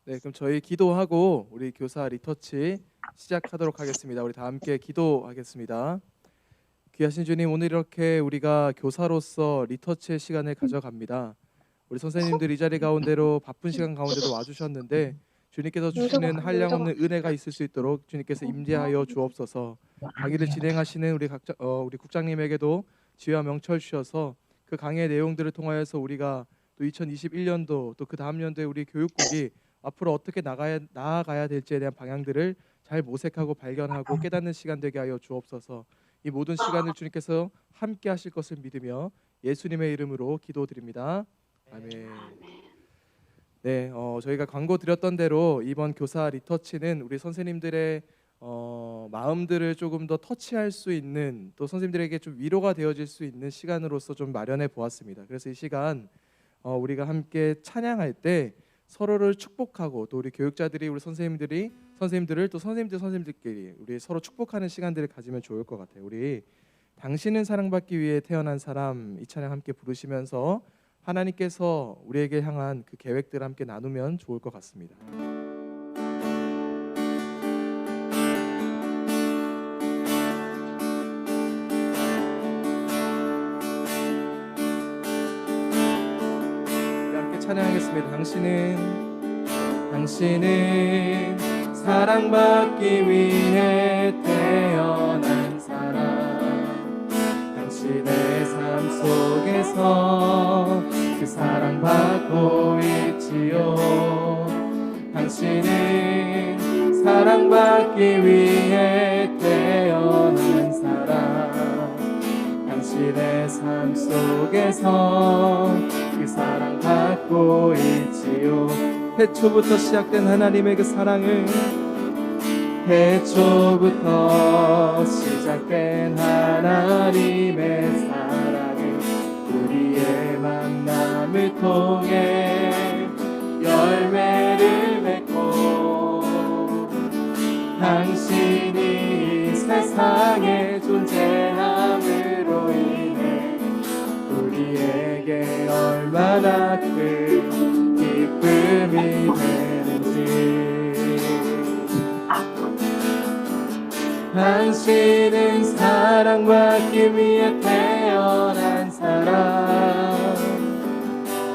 네, 그럼 저희 기도하고 우리 교사 리터치 시작하도록 하겠습니다. 우리 다 함께 기도하겠습니다. 귀하신 주님, 오늘 이렇게 우리가 교사로서 리터치의 시간을 가져갑니다. 우리 선생님들 이 자리 가운데로 바쁜 시간 가운데도 와주셨는데 주님께서 주시는 한량없는 은혜가 있을 수 있도록 주님께서 임재하여 주옵소서. 강의를 진행하시는 우리 국장님에게도 지혜와 명철 주셔서 그 강의 내용들을 통하여서 우리가 또 2021년도 또 그 다음 연도에 우리 교육국이 앞으로 어떻게 나아가야 될지에 대한 방향들을 잘 모색하고 발견하고 깨닫는 시간 되게 하여 주옵소서. 이 모든 시간을 주님께서 함께 하실 것을 믿으며 예수님의 이름으로 기도드립니다. 아멘. 네, 저희가 광고 드렸던 대로 이번 교사 리터치는 우리 선생님들의 마음들을 조금 더 터치할 수 있는, 또 선생님들에게 좀 위로가 되어질 수 있는 시간으로서 좀 마련해 보았습니다. 그래서 이 시간 우리가 함께 찬양할 때 서로를 축복하고, 또 우리 교육자들이 우리 선생님들을 또 선생님들끼리 우리 서로 축복하는 시간들을 가지면 좋을 것 같아요. 우리 당신은 사랑받기 위해 태어난 사람, 이 찬양 함께 부르시면서 하나님께서 우리에게 향한 그 계획들을 함께 나누면 좋을 것 같습니다. 우리 함께 찬양하겠습니다. 당신은 사랑받기 위해 태어난 사람, 당신의 삶 속에서 그 사랑받고 있지요. 당신은 사랑받기 위해 태어난 사람, 당신의 삶 속에서 그 사랑받고 있지요. 태초부터 시작된 하나님의 그 사랑을, 태초부터 시작된 하나님의 사랑을 우리의 만남을 통해 열매를 맺고, 당신이 이 세상에 존재함으로 인해 우리에게 얼마나 큰 기쁨이 되는지. 당신은 사랑받기 위해 태어난 사람,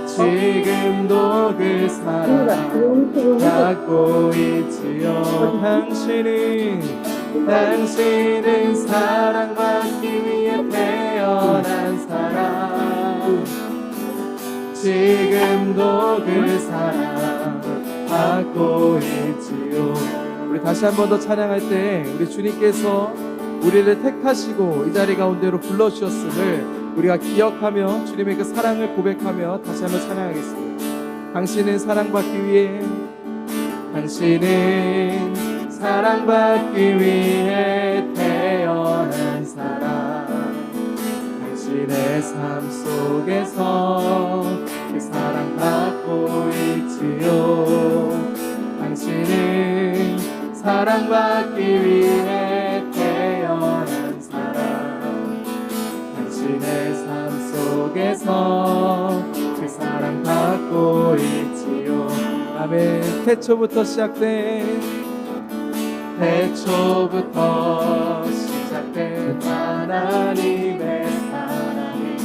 지금도 그 사랑 받고 있지요. 당신은 사랑받기 위해 태어난 사람, 지금도 그 사랑 받고 있지요. 우리 다시 한 번 더 찬양할 때 우리 주님께서 우리를 택하시고 이 자리 가운데로 불러주셨음을 우리가 기억하며 주님의 그 사랑을 고백하며 다시 한 번 찬양하겠습니다. 당신은 사랑받기 위해 태어난 사람, 당신의 삶 속에서 그 사랑받고 있지요. 당신은 사랑받기 위해 태어난 사람, 당신의 삶 속에서 그 사랑받고 있지요. 아멘. 태초부터 시작된 하나님의 사랑이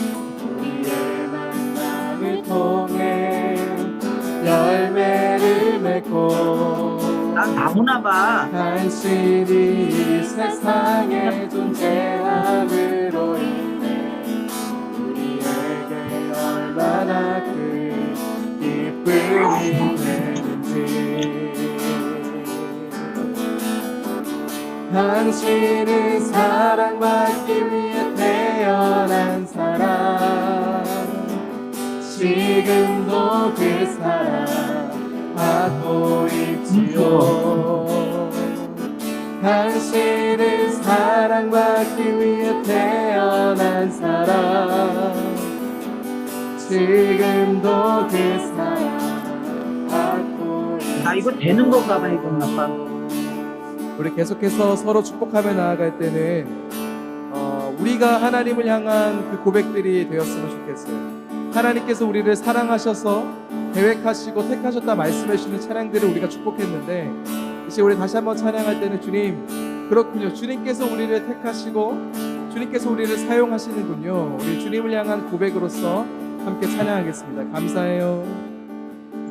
우리의 만남을 통해 열매를 맺고, 난 나오나 봐. 당신이 이 세상에 존재함으로 인해 우리에게 얼마나 큰 기쁨이 되는지. 당신은 사랑받기 위해 태어난 사람, 지금도 그 사랑 받고 있지요. 당신은 사랑받기 위해 태어난 사람, 지금도 그 사랑 받고 있지요. 나 이거 되는 건가 봐, 이거 아빠. 우리 계속해서 서로 축복하며 나아갈 때는 우리가 하나님을 향한 그 고백들이 되었으면 좋겠어요. 하나님께서 우리를 사랑하셔서 계획하시고 택하셨다 말씀해 주시는 찬양들을 우리가 축복했는데, 이제 우리 다시 한번 찬양할 때는 주님, 그렇군요, 주님께서 우리를 택하시고 주님께서 우리를 사용하시는군요. 우리 주님을 향한 고백으로서 함께 찬양하겠습니다. 감사해요,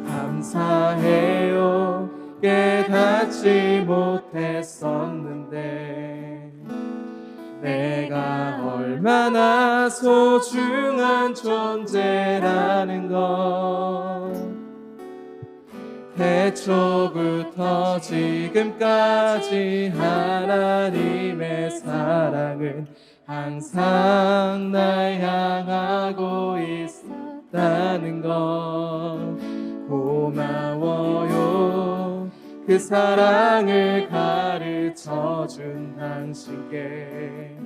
감사해요, 깨닫지 못했었는데 내가 얼마나 소중한 존재라는 것, 태초부터 지금까지 하나님의 사랑은 항상 날 향하고 있다는 것, 고마워요, 그 사랑을 가르쳐준 당신께,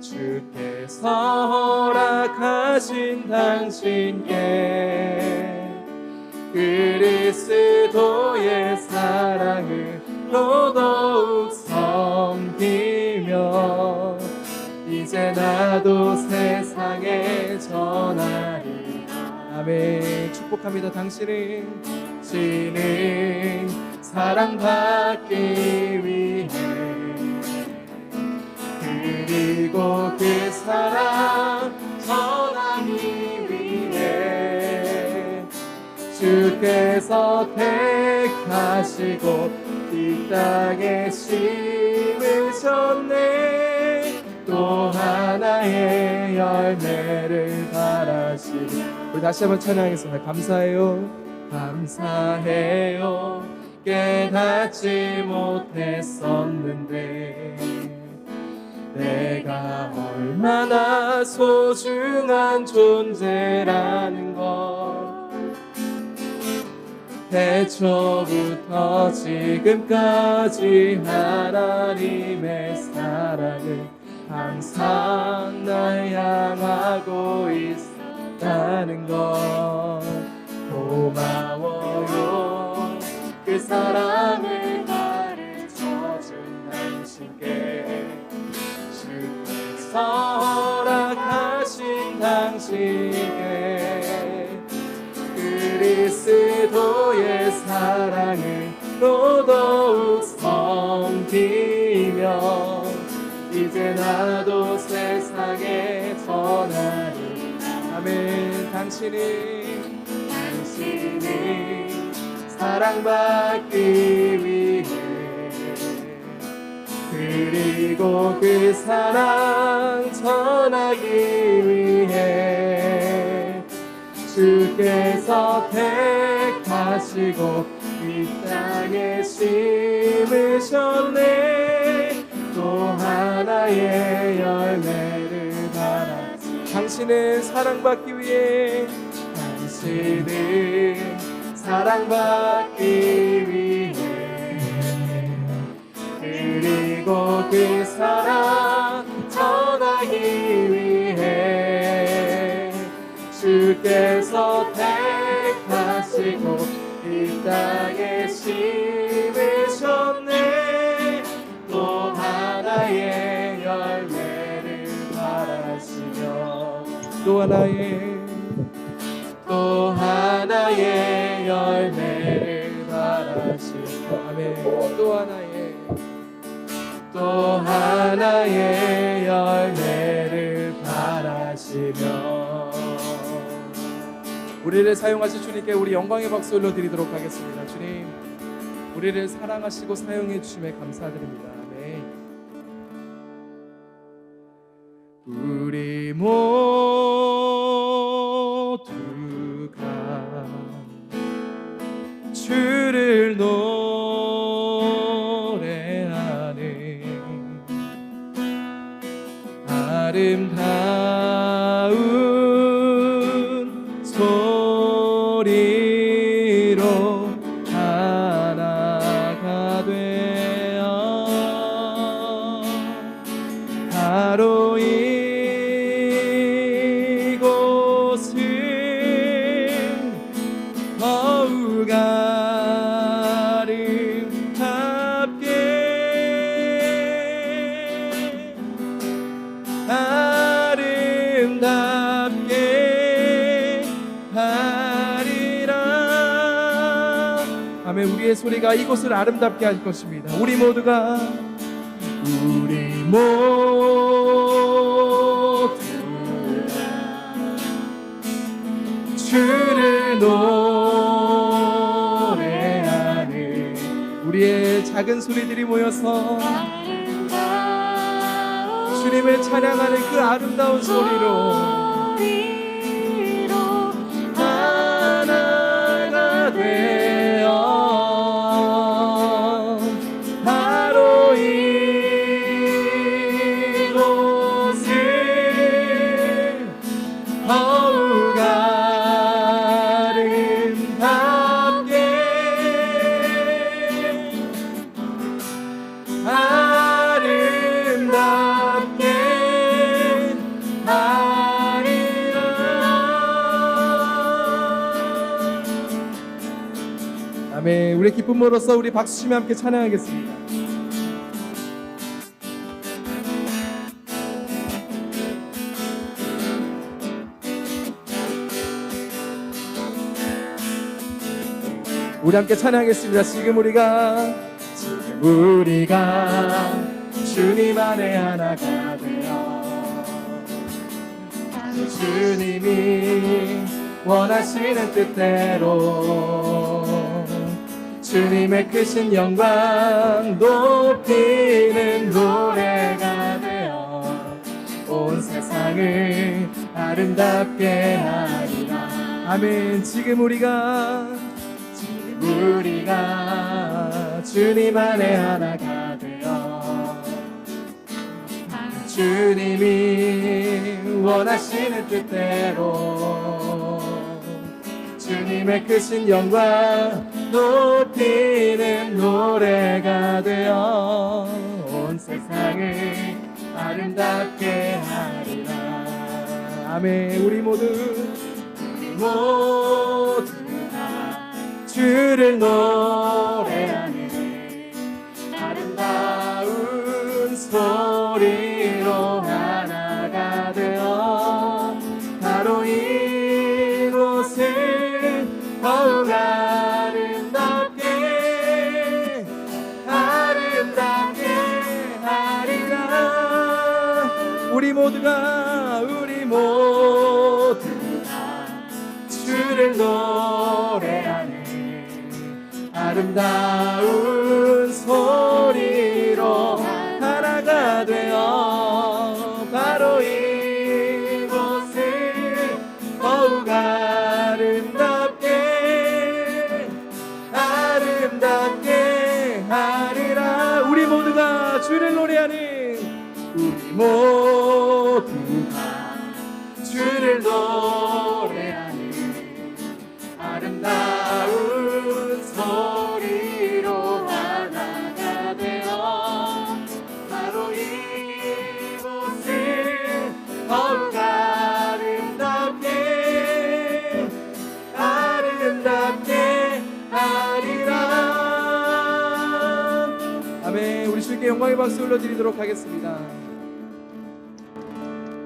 주께서 허락하신 당신께 그리스도의 사랑을 더더욱 섬기며 이제 나도 세상에 전하리. 아멘. 축복합니다. 당신은 사랑받기 위해, 그리고 그 사랑 전하기 위해 주께서 택하시고 이 땅에 심으셨네. 또 하나의 열매를 바라시리. 우리 다시 한번 찬양하겠습니다. 감사해요, 감사해요, 깨닫지 못했었는데 내가 얼마나 소중한 존재라는 것, 태초부터 지금까지 하나님의 사랑은 항상 날 향하고 있다는 것, 고마워요, 그 사랑을 가르쳐준 당신께, 주께서 허락하신 당신께 그리스도의 사랑을 더더욱 섬기며 이제 나도 세상에 전하리. 아멘. 당신이 사랑받기 위해, 그리고 그 사랑 전하기 위해 주께서 택하시고 이 땅에 심으셨네. 또 하나의 열매를 바라. 당신은 사랑받기 위해, 당신은 사랑받기 위해, 그리고 그 사랑 전하기 위해 주께서 택하시고 이 땅에 심으셨네. 또 하나의 열매를 바라시며 또 하나의 열매를 바라시며, 아멘. 또 하나의 열매를 바라시며. 우리를 사용하실 주님께 우리 영광의 박수 올려드리도록 하겠습니다. 주님, 우리를 사랑하시고 사용해 주심에 감사드립니다. 아멘. 우리 모두가 주를 아름다운 소리로 하나가 되어 바로 이곳을 더욱 아름답게 아멘. 우리의 소리가 이곳을 아름답게 할 것입니다. 우리 모두가 주를 노래하는 우리의 작은 소리들이 모여서 주님을 찬양하는 그 아름다운 소리로 하나가 되어 바로 이곳을 더욱 아멘. 우리 기쁨으로써 우리 박수치며 함께 찬양하겠습니다. 우리 함께 찬양하겠습니다. 지금 우리가 주님 안에 하나가 되어 주님이 원하시는 뜻대로 주님의 크신 영광 높이는 노래가 되어 온 세상을 아름답게 하리라. 아멘. 지금 우리가 주님 안에 하나가 되어 주님이 원하시는 뜻대로 주님의 크신 영광 높이는 노래가 되어 온 세상을 아름답게 하리라. 아멘. 우리 모두 다 주를 노래하는 아름다운 소리로 하나가 되어 바로 이곳을 더욱 아름답게 하리라. 우리 모두가 주를 노래하는 아름다운 소리로 하나가 되어 바로 이곳을 더욱 아름답게 하리라. 우리 모두가 주를 노래하는 주를 노래하는 아름다운 소리로 하나가 되어 바로 이곳을 더욱 아름답게 하리라. 아멘. 우리 주님께 영광의 박수 올려드리도록 하겠습니다.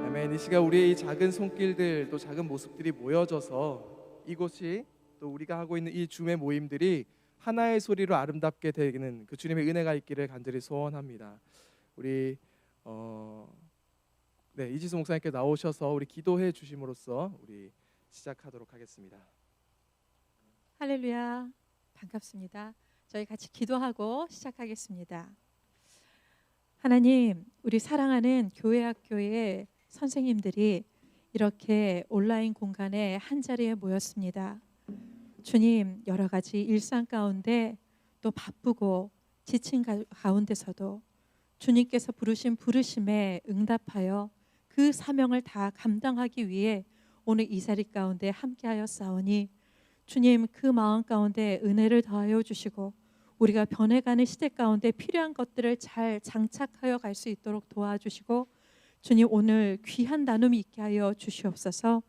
아멘. 이 시간 우리의 이 작은 손길들 또 작은 모습들이 모여져서 이곳이 또 우리가 하고 있는 이 줌의 모임들이 하나의 소리로 아름답게 되는 그 주님의 은혜가 있기를 간절히 소원합니다. 우리 이지수 목사님께 나오셔서 우리 기도해 주심으로써 우리 시작하도록 하겠습니다. 할렐루야. 반갑습니다. 저희 같이 기도하고 시작하겠습니다. 하나님, 우리 사랑하는 교회 학교의 선생님들이 이렇게 온라인 공간에 한자리에 모였습니다. 주님, 여러 가지 일상 가운데 또 바쁘고 지친 가운데서도 주님께서 부르신 부르심에 응답하여 그 사명을 다 감당하기 위해 오늘 이 자리 가운데 함께하여 싸우니 주님, 그 마음 가운데 은혜를 더하여 주시고 우리가 변해가는 시대 가운데 필요한 것들을 잘 장착하여 갈 수 있도록 도와주시고 주님, 오늘 귀한 나눔이 있게 하여 주시옵소서.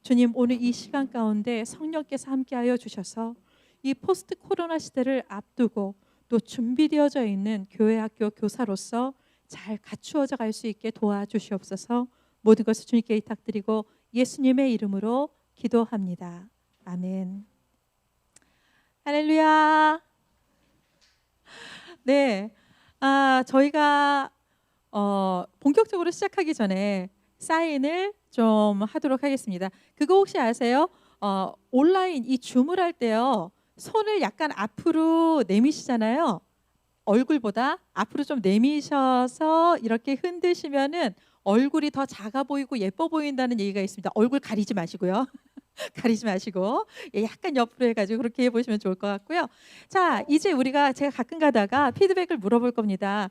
주님, 오늘 이 시간 가운데 성령께서 함께하여 주셔서 이 포스트 코로나 시대를 앞두고 또 준비되어져 있는 교회 학교 교사로서 잘 갖추어져 갈 수 있게 도와주시옵소서. 모든 것을 주님께 부탁드리고 예수님의 이름으로 기도합니다. 아멘. 할렐루야. 네. 저희가 본격적으로 시작하기 전에 사인을 좀 하도록 하겠습니다. 그거 혹시 아세요? 온라인 이 줌을 할 때요. 손을 약간 앞으로 내미시잖아요. 얼굴보다 앞으로 좀 내미셔서 이렇게 흔드시면은 얼굴이 더 작아 보이고 예뻐 보인다는 얘기가 있습니다. 얼굴 가리지 마시고요. 가리지 마시고 약간 옆으로 해가지고 그렇게 해보시면 좋을 것 같고요. 자, 이제 우리가 제가 가끔 가다가 피드백을 물어볼 겁니다.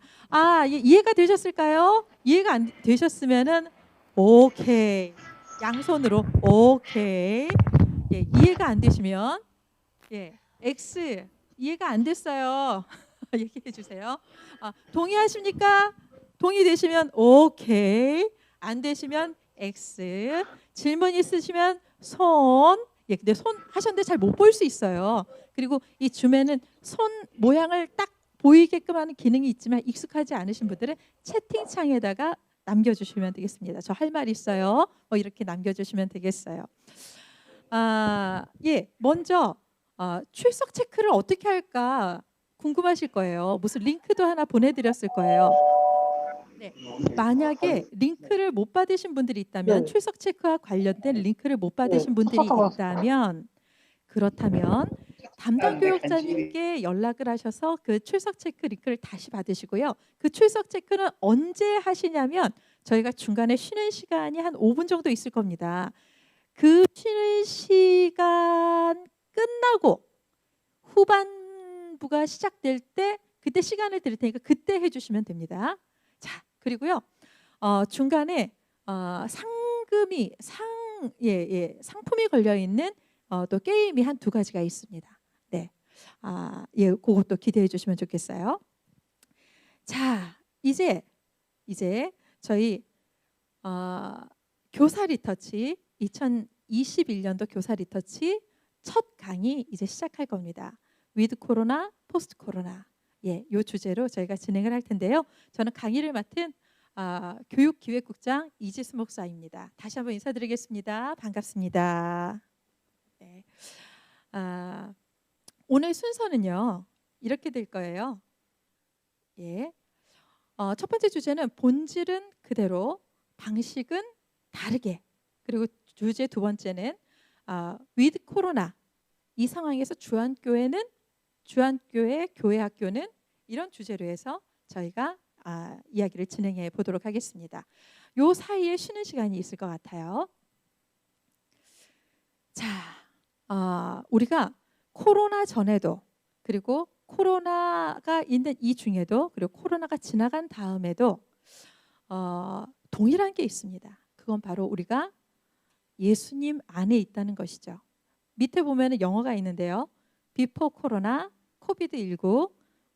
이해가 되셨을까요? 이해가 안 되셨으면은 오케이, 양손으로 오케이. 이해가 안 되시면 X, 이해가 안 됐어요. 얘기해 주세요. 동의하십니까? 동의되시면 오케이, 안 되시면 X. 질문 있으시면 손. 근데 손 하셨는데 잘 못 볼 수 있어요. 그리고 이 줌에는 손 모양을 딱 보이게끔 하는 기능이 있지만 익숙하지 않으신 분들은 채팅창에다가 남겨주시면 되겠습니다. 저 할 말 있어요. 이렇게 남겨주시면 되겠어요. 먼저 출석 체크를 어떻게 할까 궁금하실 거예요. 무슨 링크도 하나 보내드렸을 거예요. 네. 만약에 링크를 못 받으신 분들이 있다면, 출석 체크와 관련된 링크를 못 받으신 분들이 있다면, 그렇다면 담당 교육자님께 연락을 하셔서 그 출석 체크 링크를 다시 받으시고요. 그 출석 체크는 언제 하시냐면 저희가 중간에 쉬는 시간이 한 5분 정도 있을 겁니다. 그 쉬는 시간 끝나고 후반부가 시작될 때 그때 시간을 드릴 테니까 그때 해주시면 됩니다. 자, 그리고요 중간에 상품이 걸려 있는 또 게임이 한 2가지가 있습니다. 네, 그것도 기대해 주시면 좋겠어요. 자, 이제 저희 교사 리터치 2021년도 교사 리터치 첫 강의 이제 시작할 겁니다. 위드 코로나, 포스트 코로나. 이 주제로 저희가 진행을 할 텐데요. 저는 강의를 맡은 교육기획국장 이지수 목사입니다. 다시 한번 인사드리겠습니다. 반갑습니다. 네. 오늘 순서는요 이렇게 될 거예요. 첫 번째 주제는 본질은 그대로, 방식은 다르게. 그리고 주제 2번째는 위드 코로나, 이 상황에서 주안교회 교회 학교는, 이런 주제로 해서 저희가 이야기를 진행해 보도록 하겠습니다. 요 사이에 쉬는 시간이 있을 것 같아요. 자, 우리가 코로나 전에도, 그리고 코로나가 있는 이 중에도, 그리고 코로나가 지나간 다음에도 동일한 게 있습니다. 그건 바로 우리가 예수님 안에 있다는 것이죠. 밑에 보면 영어가 있는데요. 비포 코로나, 코비드19,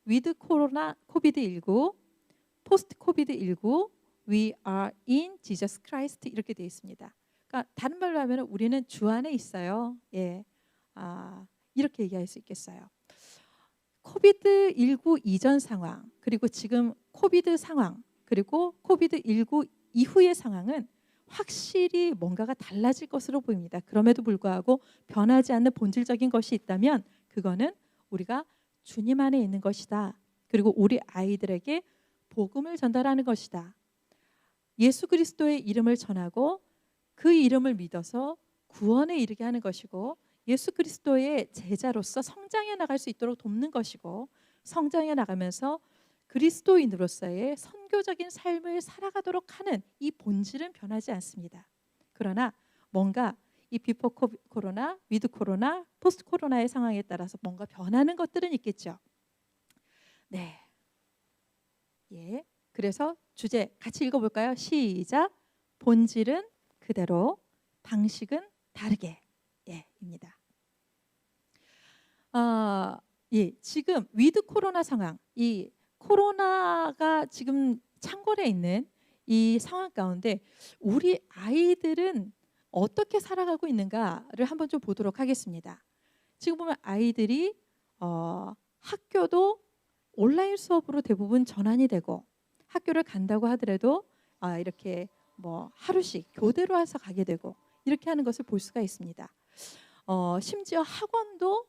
위드 코로나, 코비드19, 포스트 코비드19, we are in Jesus Christ, 이렇게 되어 있습니다. 그러니까 다른 말로 하면 우리는 주 안에 있어요. 이렇게 얘기할 수 있겠어요. 코비드19 이전 상황, 그리고 지금 코비드 상황, 그리고 코비드19 이후의 상황은 확실히 뭔가가 달라질 것으로 보입니다. 그럼에도 불구하고 변하지 않는 본질적인 것이 있다면 그거는 우리가 주님 안에 있는 것이다. 그리고 우리 아이들에게 복음을 전달하는 것이다. 예수 그리스도의 이름을 전하고 그 이름을 믿어서 구원에 이르게 하는 것이고, 예수 그리스도의 제자로서 성장해 나갈 수 있도록 돕는 것이고, 성장해 나가면서 그리스도인으로서의 선교적인 삶을 살아가도록 하는 이 본질은 변하지 않습니다. 그러나 뭔가 이 비포 코로나, 위드 코로나, 포스트 코로나의 상황에 따라서 뭔가 변하는 것들은 있겠죠. 네. 그래서 주제 같이 읽어볼까요? 시작. 본질은 그대로, 방식은 다르게. 입니다. 지금 위드 코로나 상황, 이 코로나가 지금 창궐해 있는 이 상황 가운데 우리 아이들은 어떻게 살아가고 있는가를 한번 좀 보도록 하겠습니다. 지금 보면 아이들이 학교도 온라인 수업으로 대부분 전환이 되고, 학교를 간다고 하더라도 이렇게 뭐 하루씩 교대로 해서 가게 되고, 이렇게 하는 것을 볼 수가 있습니다. 심지어 학원도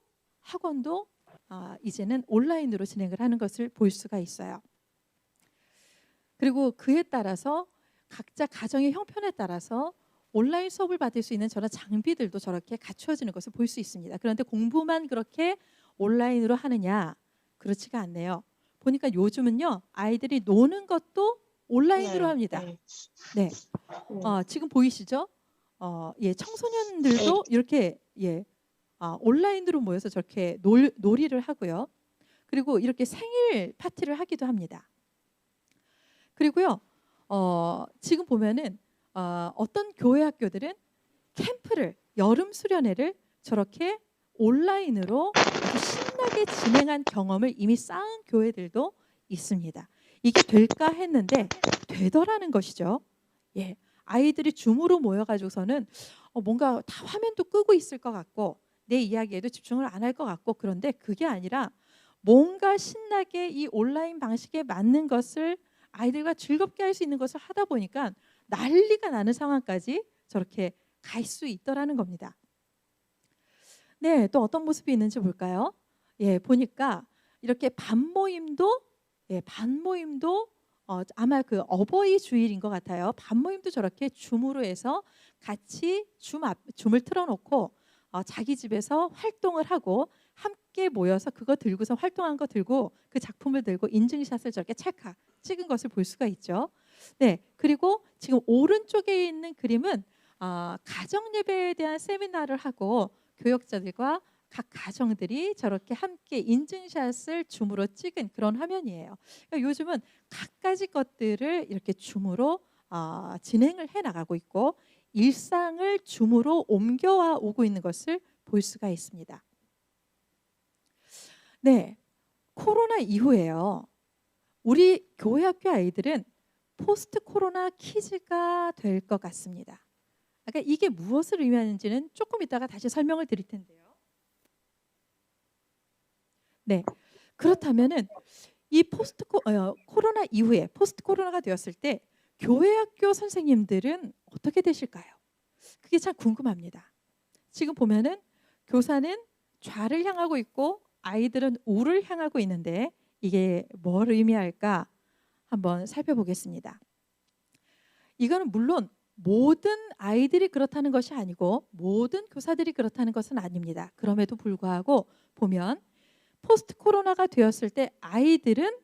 이제는 온라인으로 진행을 하는 것을 볼 수가 있어요. 그리고 그에 따라서 각자 가정의 형편에 따라서 온라인 수업을 받을 수 있는 저런 장비들도 저렇게 갖추어지는 것을 볼 수 있습니다. 그런데 공부만 그렇게 온라인으로 하느냐? 그렇지가 않네요. 보니까 요즘은요, 아이들이 노는 것도 온라인으로 합니다. 네, 지금 보이시죠? 청소년들도 이렇게 온라인으로 모여서 저렇게 놀이를 하고요. 그리고 이렇게 생일 파티를 하기도 합니다. 그리고요, 지금 보면은 어떤 교회 학교들은 캠프를, 여름 수련회를 저렇게 온라인으로 아주 신나게 진행한 경험을 이미 쌓은 교회들도 있습니다. 이게 될까 했는데 되더라는 것이죠. 아이들이 줌으로 모여가지고서는 뭔가 다 화면도 끄고 있을 것 같고 내 이야기에도 집중을 안 할 것 같고, 그런데 그게 아니라 뭔가 신나게 이 온라인 방식에 맞는 것을 아이들과 즐겁게 할 수 있는 것을 하다 보니까 난리가 나는 상황까지 저렇게 갈 수 있더라는 겁니다. 네, 또 어떤 모습이 있는지 볼까요? 보니까 이렇게 반모임도 아마 그 어버이 주일인 것 같아요. 반모임도 저렇게 줌으로 해서 같이 줌을 틀어놓고 자기 집에서 활동을 하고 함께 모여서 그거 들고서 활동한 거 들고 그 작품을 들고 인증샷을 저렇게 찰칵 찍은 것을 볼 수가 있죠. 네, 그리고 지금 오른쪽에 있는 그림은 가정 예배에 대한 세미나를 하고 교역자들과 각 가정들이 저렇게 함께 인증샷을 줌으로 찍은 그런 화면이에요. 그러니까 요즘은 갖가지 것들을 이렇게 줌으로 진행을 해 나가고 있고 일상을 줌으로 옮겨와 오고 있는 것을 볼 수가 있습니다. 네, 코로나 이후에요. 우리 교회 학교 아이들은 포스트 코로나 키즈가 될 것 같습니다. 그러니까 이게 무엇을 의미하는지는 조금 이따가 다시 설명을 드릴 텐데요. 네, 그렇다면은 이 코로나 이후에 포스트 코로나가 되었을 때 교회 학교 선생님들은 어떻게 되실까요? 그게 참 궁금합니다. 지금 보면은 교사는 좌를 향하고 있고 아이들은 우를 향하고 있는데 이게 뭘 의미할까 한번 살펴보겠습니다. 이거는 물론 모든 아이들이 그렇다는 것이 아니고 모든 교사들이 그렇다는 것은 아닙니다. 그럼에도 불구하고 보면 포스트 코로나가 되었을 때 아이들은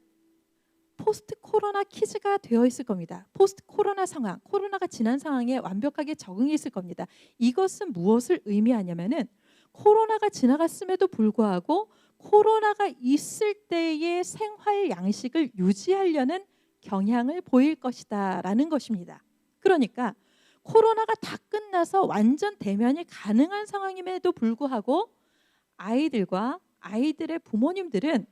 포스트 코로나 키즈가 되어 있을 겁니다. 포스트 코로나 상황, 코로나가 지난 상황에 완벽하게 적응이 있을 겁니다. 이것은 무엇을 의미하냐면은 코로나가 지나갔음에도 불구하고 코로나가 있을 때의 생활 양식을 유지하려는 경향을 보일 것이다라는 것입니다. 그러니까 코로나가 다 끝나서 완전 대면이 가능한 상황임에도 불구하고 아이들과 아이들의 부모님들은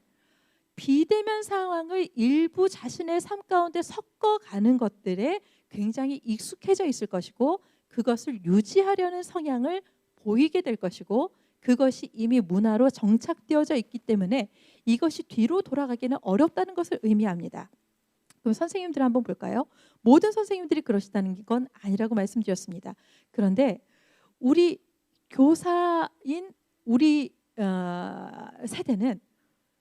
비대면 상황을 일부 자신의 삶 가운데 섞어가는 것들에 굉장히 익숙해져 있을 것이고 그것을 유지하려는 성향을 보이게 될 것이고 그것이 이미 문화로 정착되어져 있기 때문에 이것이 뒤로 돌아가기는 어렵다는 것을 의미합니다. 그럼 선생님들 한번 볼까요? 모든 선생님들이 그러시다는 건 아니라고 말씀드렸습니다. 그런데 우리 교사인 우리 세대는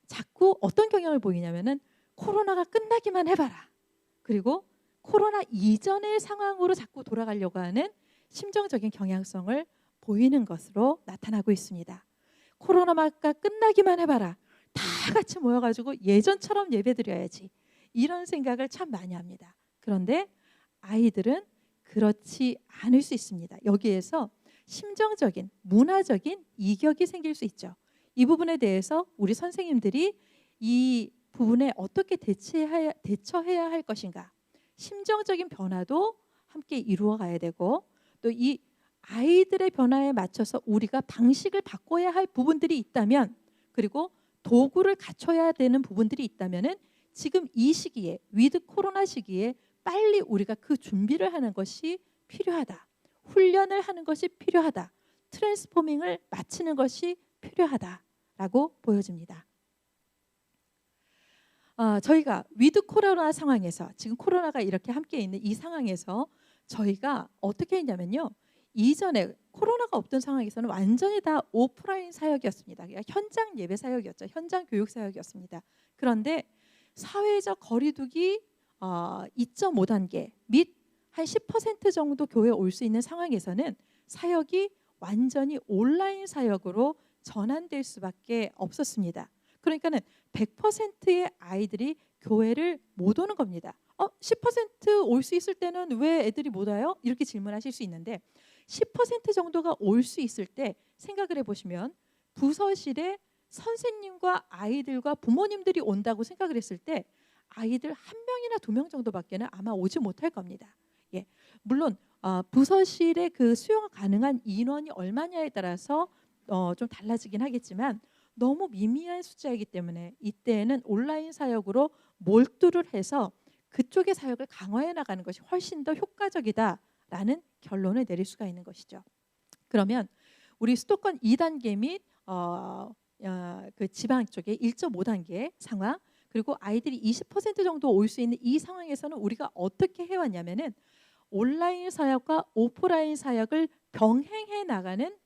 자꾸 어떤 경향을 보이냐면은 코로나가 끝나기만 해봐라. 그리고 코로나 이전의 상황으로 자꾸 돌아가려고 하는 심정적인 경향성을 보이는 것으로 나타나고 있습니다. 코로나가 끝나기만 해봐라. 다 같이 모여가지고 예전처럼 예배드려야지. 이런 생각을 참 많이 합니다. 그런데 아이들은 그렇지 않을 수 있습니다. 여기에서 심정적인, 문화적인 이격이 생길 수 있죠. 이 부분에 대해서 우리 선생님들이 이 부분에 어떻게 대처해야 할 것인가, 심정적인 변화도 함께 이루어 가야 되고 또 이 아이들의 변화에 맞춰서 우리가 방식을 바꿔야 할 부분들이 있다면 그리고 도구를 갖춰야 되는 부분들이 있다면은 지금 이 시기에 위드 코로나 시기에 빨리 우리가 그 준비를 하는 것이 필요하다. 훈련을 하는 것이 필요하다. 트랜스포밍을 마치는 것이 필요하다라고 보여집니다. 저희가 위드 코로나 상황에서 지금 코로나가 이렇게 함께 있는 이 상황에서 저희가 어떻게 했냐면요. 이전에 코로나가 없던 상황에서는 완전히 다 오프라인 사역이었습니다. 그러니까 현장 예배 사역이었죠. 현장 교육 사역이었습니다. 그런데 사회적 거리두기 2.5단계 및 한 10% 정도 교회에 올 수 있는 상황에서는 사역이 완전히 온라인 사역으로 전환될 수밖에 없었습니다. 그러니까는 100%의 아이들이 교회를 못 오는 겁니다. 10% 올 수 있을 때는 왜 애들이 못 와요? 이렇게 질문하실 수 있는데 10% 정도가 올 수 있을 때 생각을 해보시면 부서실에 선생님과 아이들과 부모님들이 온다고 생각을 했을 때 아이들 한 명이나 두 명 정도밖에는 아마 오지 못할 겁니다. 예, 물론 부서실에 그 수용 가능한 인원이 얼마냐에 따라서 좀 달라지긴 하겠지만 너무 미미한 숫자이기 때문에 이때에는 온라인 사역으로 몰두를 해서 그쪽의 사역을 강화해 나가는 것이 훨씬 더 효과적이다라는 결론을 내릴 수가 있는 것이죠. 그러면 우리 수도권 2단계 및 그 지방 쪽의 1.5단계 상황 그리고 아이들이 20% 정도 올 수 있는 이 상황에서는 우리가 어떻게 해왔냐면은 온라인 사역과 오프라인 사역을 병행해 나가는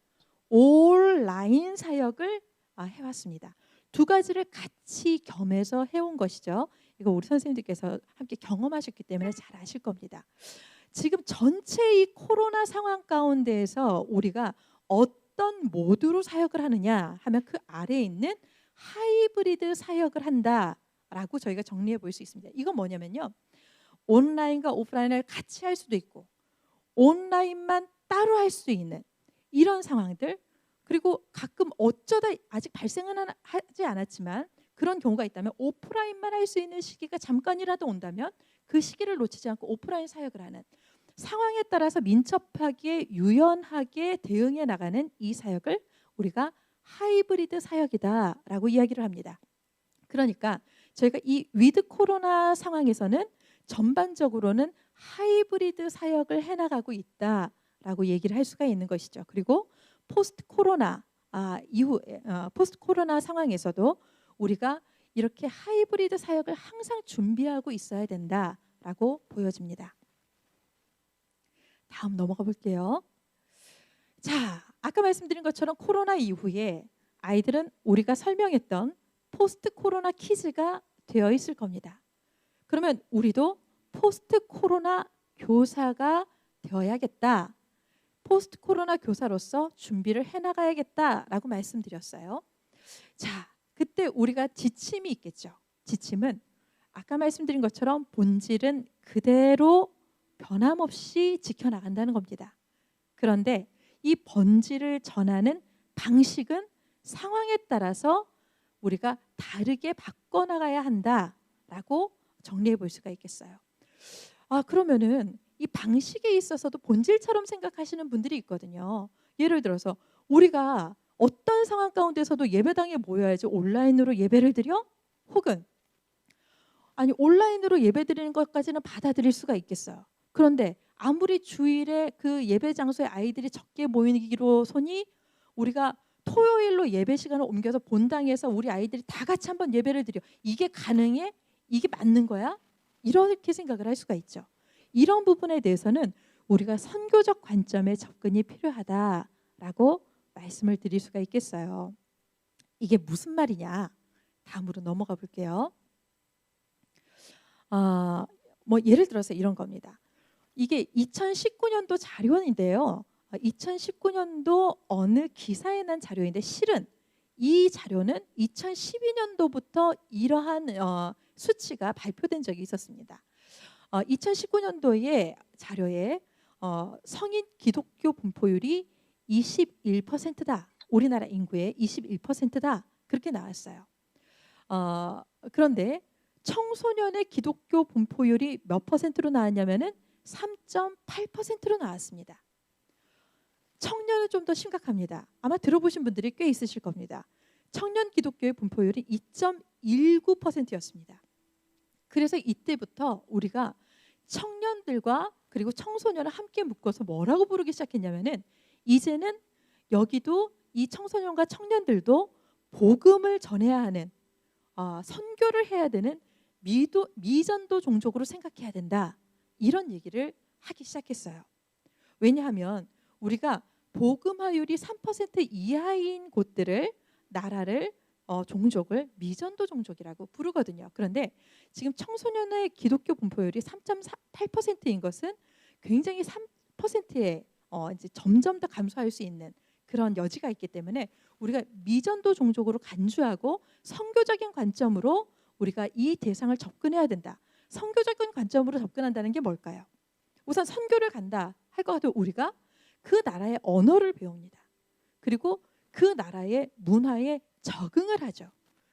온라인 사역을 해왔습니다. 두 가지를 같이 겸해서 해온 것이죠. 이거 우리 선생님들께서 함께 경험하셨기 때문에 잘 아실 겁니다. 지금 전체 이 코로나 상황 가운데에서 우리가 어떤 모드로 사역을 하느냐 하면 그 아래에 있는 하이브리드 사역을 한다라고 저희가 정리해 볼 수 있습니다. 이건 뭐냐면요. 온라인과 오프라인을 같이 할 수도 있고 온라인만 따로 할 수 있는 이런 상황들 그리고 가끔 어쩌다 아직 발생은 하지 않았지만 그런 경우가 있다면 오프라인만 할 수 있는 시기가 잠깐이라도 온다면 그 시기를 놓치지 않고 오프라인 사역을 하는 상황에 따라서 민첩하게 유연하게 대응해 나가는 이 사역을 우리가 하이브리드 사역이다라고 이야기를 합니다. 그러니까 저희가 이 위드 코로나 상황에서는 전반적으로는 하이브리드 사역을 해나가고 있다라고 얘기를 할 수가 있는 것이죠. 그리고 포스트 코로나 이후에 포스트 코로나 상황에서도 우리가 이렇게 하이브리드 사역을 항상 준비하고 있어야 된다라고 보여집니다. 다음 넘어가 볼게요. 자, 아까 말씀드린 것처럼 코로나 이후에 아이들은 우리가 설명했던 포스트 코로나 키즈가 되어 있을 겁니다. 그러면 우리도 포스트 코로나 교사가 되어야겠다. 포스트 코로나 교사로서 준비를 해나가야겠다라고 말씀드렸어요. 자, 그때 우리가 지침이 있겠죠. 지침은 아까 말씀드린 것처럼 본질은 그대로 변함없이 지켜나간다는 겁니다. 그런데 이 본질을 전하는 방식은 상황에 따라서 우리가 다르게 바꿔나가야 한다라고 정리해 볼 수가 있겠어요. 그러면은 이 방식에 있어서도 본질처럼 생각하시는 분들이 있거든요. 예를 들어서 우리가 어떤 상황 가운데서도 예배당에 모여야지 온라인으로 예배를 드려? 혹은 아니 온라인으로 예배 드리는 것까지는 받아들일 수가 있겠어요. 그런데 아무리 주일에 그 예배 장소에 아이들이 적게 모이기로서니 우리가 토요일로 예배 시간을 옮겨서 본당에서 우리 아이들이 다 같이 한번 예배를 드려. 이게 가능해? 이게 맞는 거야? 이렇게 생각을 할 수가 있죠. 이런 부분에 대해서는 우리가 선교적 관점의 접근이 필요하다라고 말씀을 드릴 수가 있겠어요. 이게 무슨 말이냐? 다음으로 넘어가 볼게요. 예를 들어서 이런 겁니다. 이게 2019년도 자료인데요. 2019년도 어느 기사에 난 자료인데 실은 이 자료는 2012년도부터 이러한 수치가 발표된 적이 있었습니다. 2019년도의 자료에 성인 기독교 분포율이 21%다. 우리나라 인구의 21%다. 그렇게 나왔어요. 그런데 청소년의 기독교 분포율이 몇 퍼센트로 나왔냐면은 3.8%로 나왔습니다. 청년은 좀 더 심각합니다. 아마 들어보신 분들이 꽤 있으실 겁니다. 청년 기독교의 분포율이 2.19%였습니다. 그래서 이때부터 우리가 청년들과 그리고 청소년을 함께 묶어서 뭐라고 부르기 시작했냐면은 이제는 여기도 이 청소년과 청년들도 복음을 전해야 하는 선교를 해야 되는 미전도 종족으로 생각해야 된다. 이런 얘기를 하기 시작했어요. 왜냐하면 우리가 복음화율이 3% 이하인 곳들을 나라를 종족을 미전도 종족이라고 부르거든요. 그런데 지금 청소년의 기독교 분포율이 3.8%인 것은 굉장히 3%에 이제 점점 더 감소할 수 있는 그런 여지가 있기 때문에 우리가 미전도 종족으로 간주하고 선교적인 관점으로 우리가 이 대상을 접근해야 된다. 선교적인 관점으로 접근한다는 게 뭘까요? 우선 선교를 간다 할 것 같아요. 우리가 그 나라의 언어를 배웁니다. 그리고 그 나라의 문화에 적응을 하죠.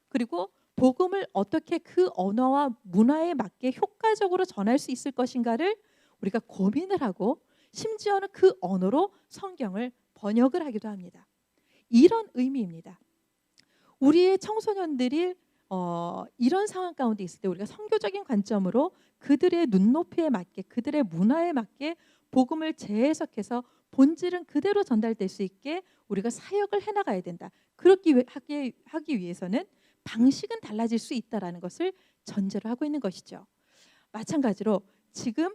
그리고 복음을 어떻게 그 언어와 문화에 맞게 효과적으로 전할 수 있을 것인가를 우리가 고민을 하고 심지어는 그 언어로 성경을 번역을 하기도 합니다. 이런 의미입니다. 우리의 청소년들이 이런 상황 가운데 있을 때 우리가 선교적인 관점으로 그들의 눈높이에 맞게 그들의 문화에 맞게 복음을 재해석해서 본질은 그대로 전달될 수 있게 우리가 사역을 해나가야 된다. 그렇게 하기 위해서는 방식은 달라질 수 있다라는 것을 전제로 하고 있는 것이죠. 마찬가지로 지금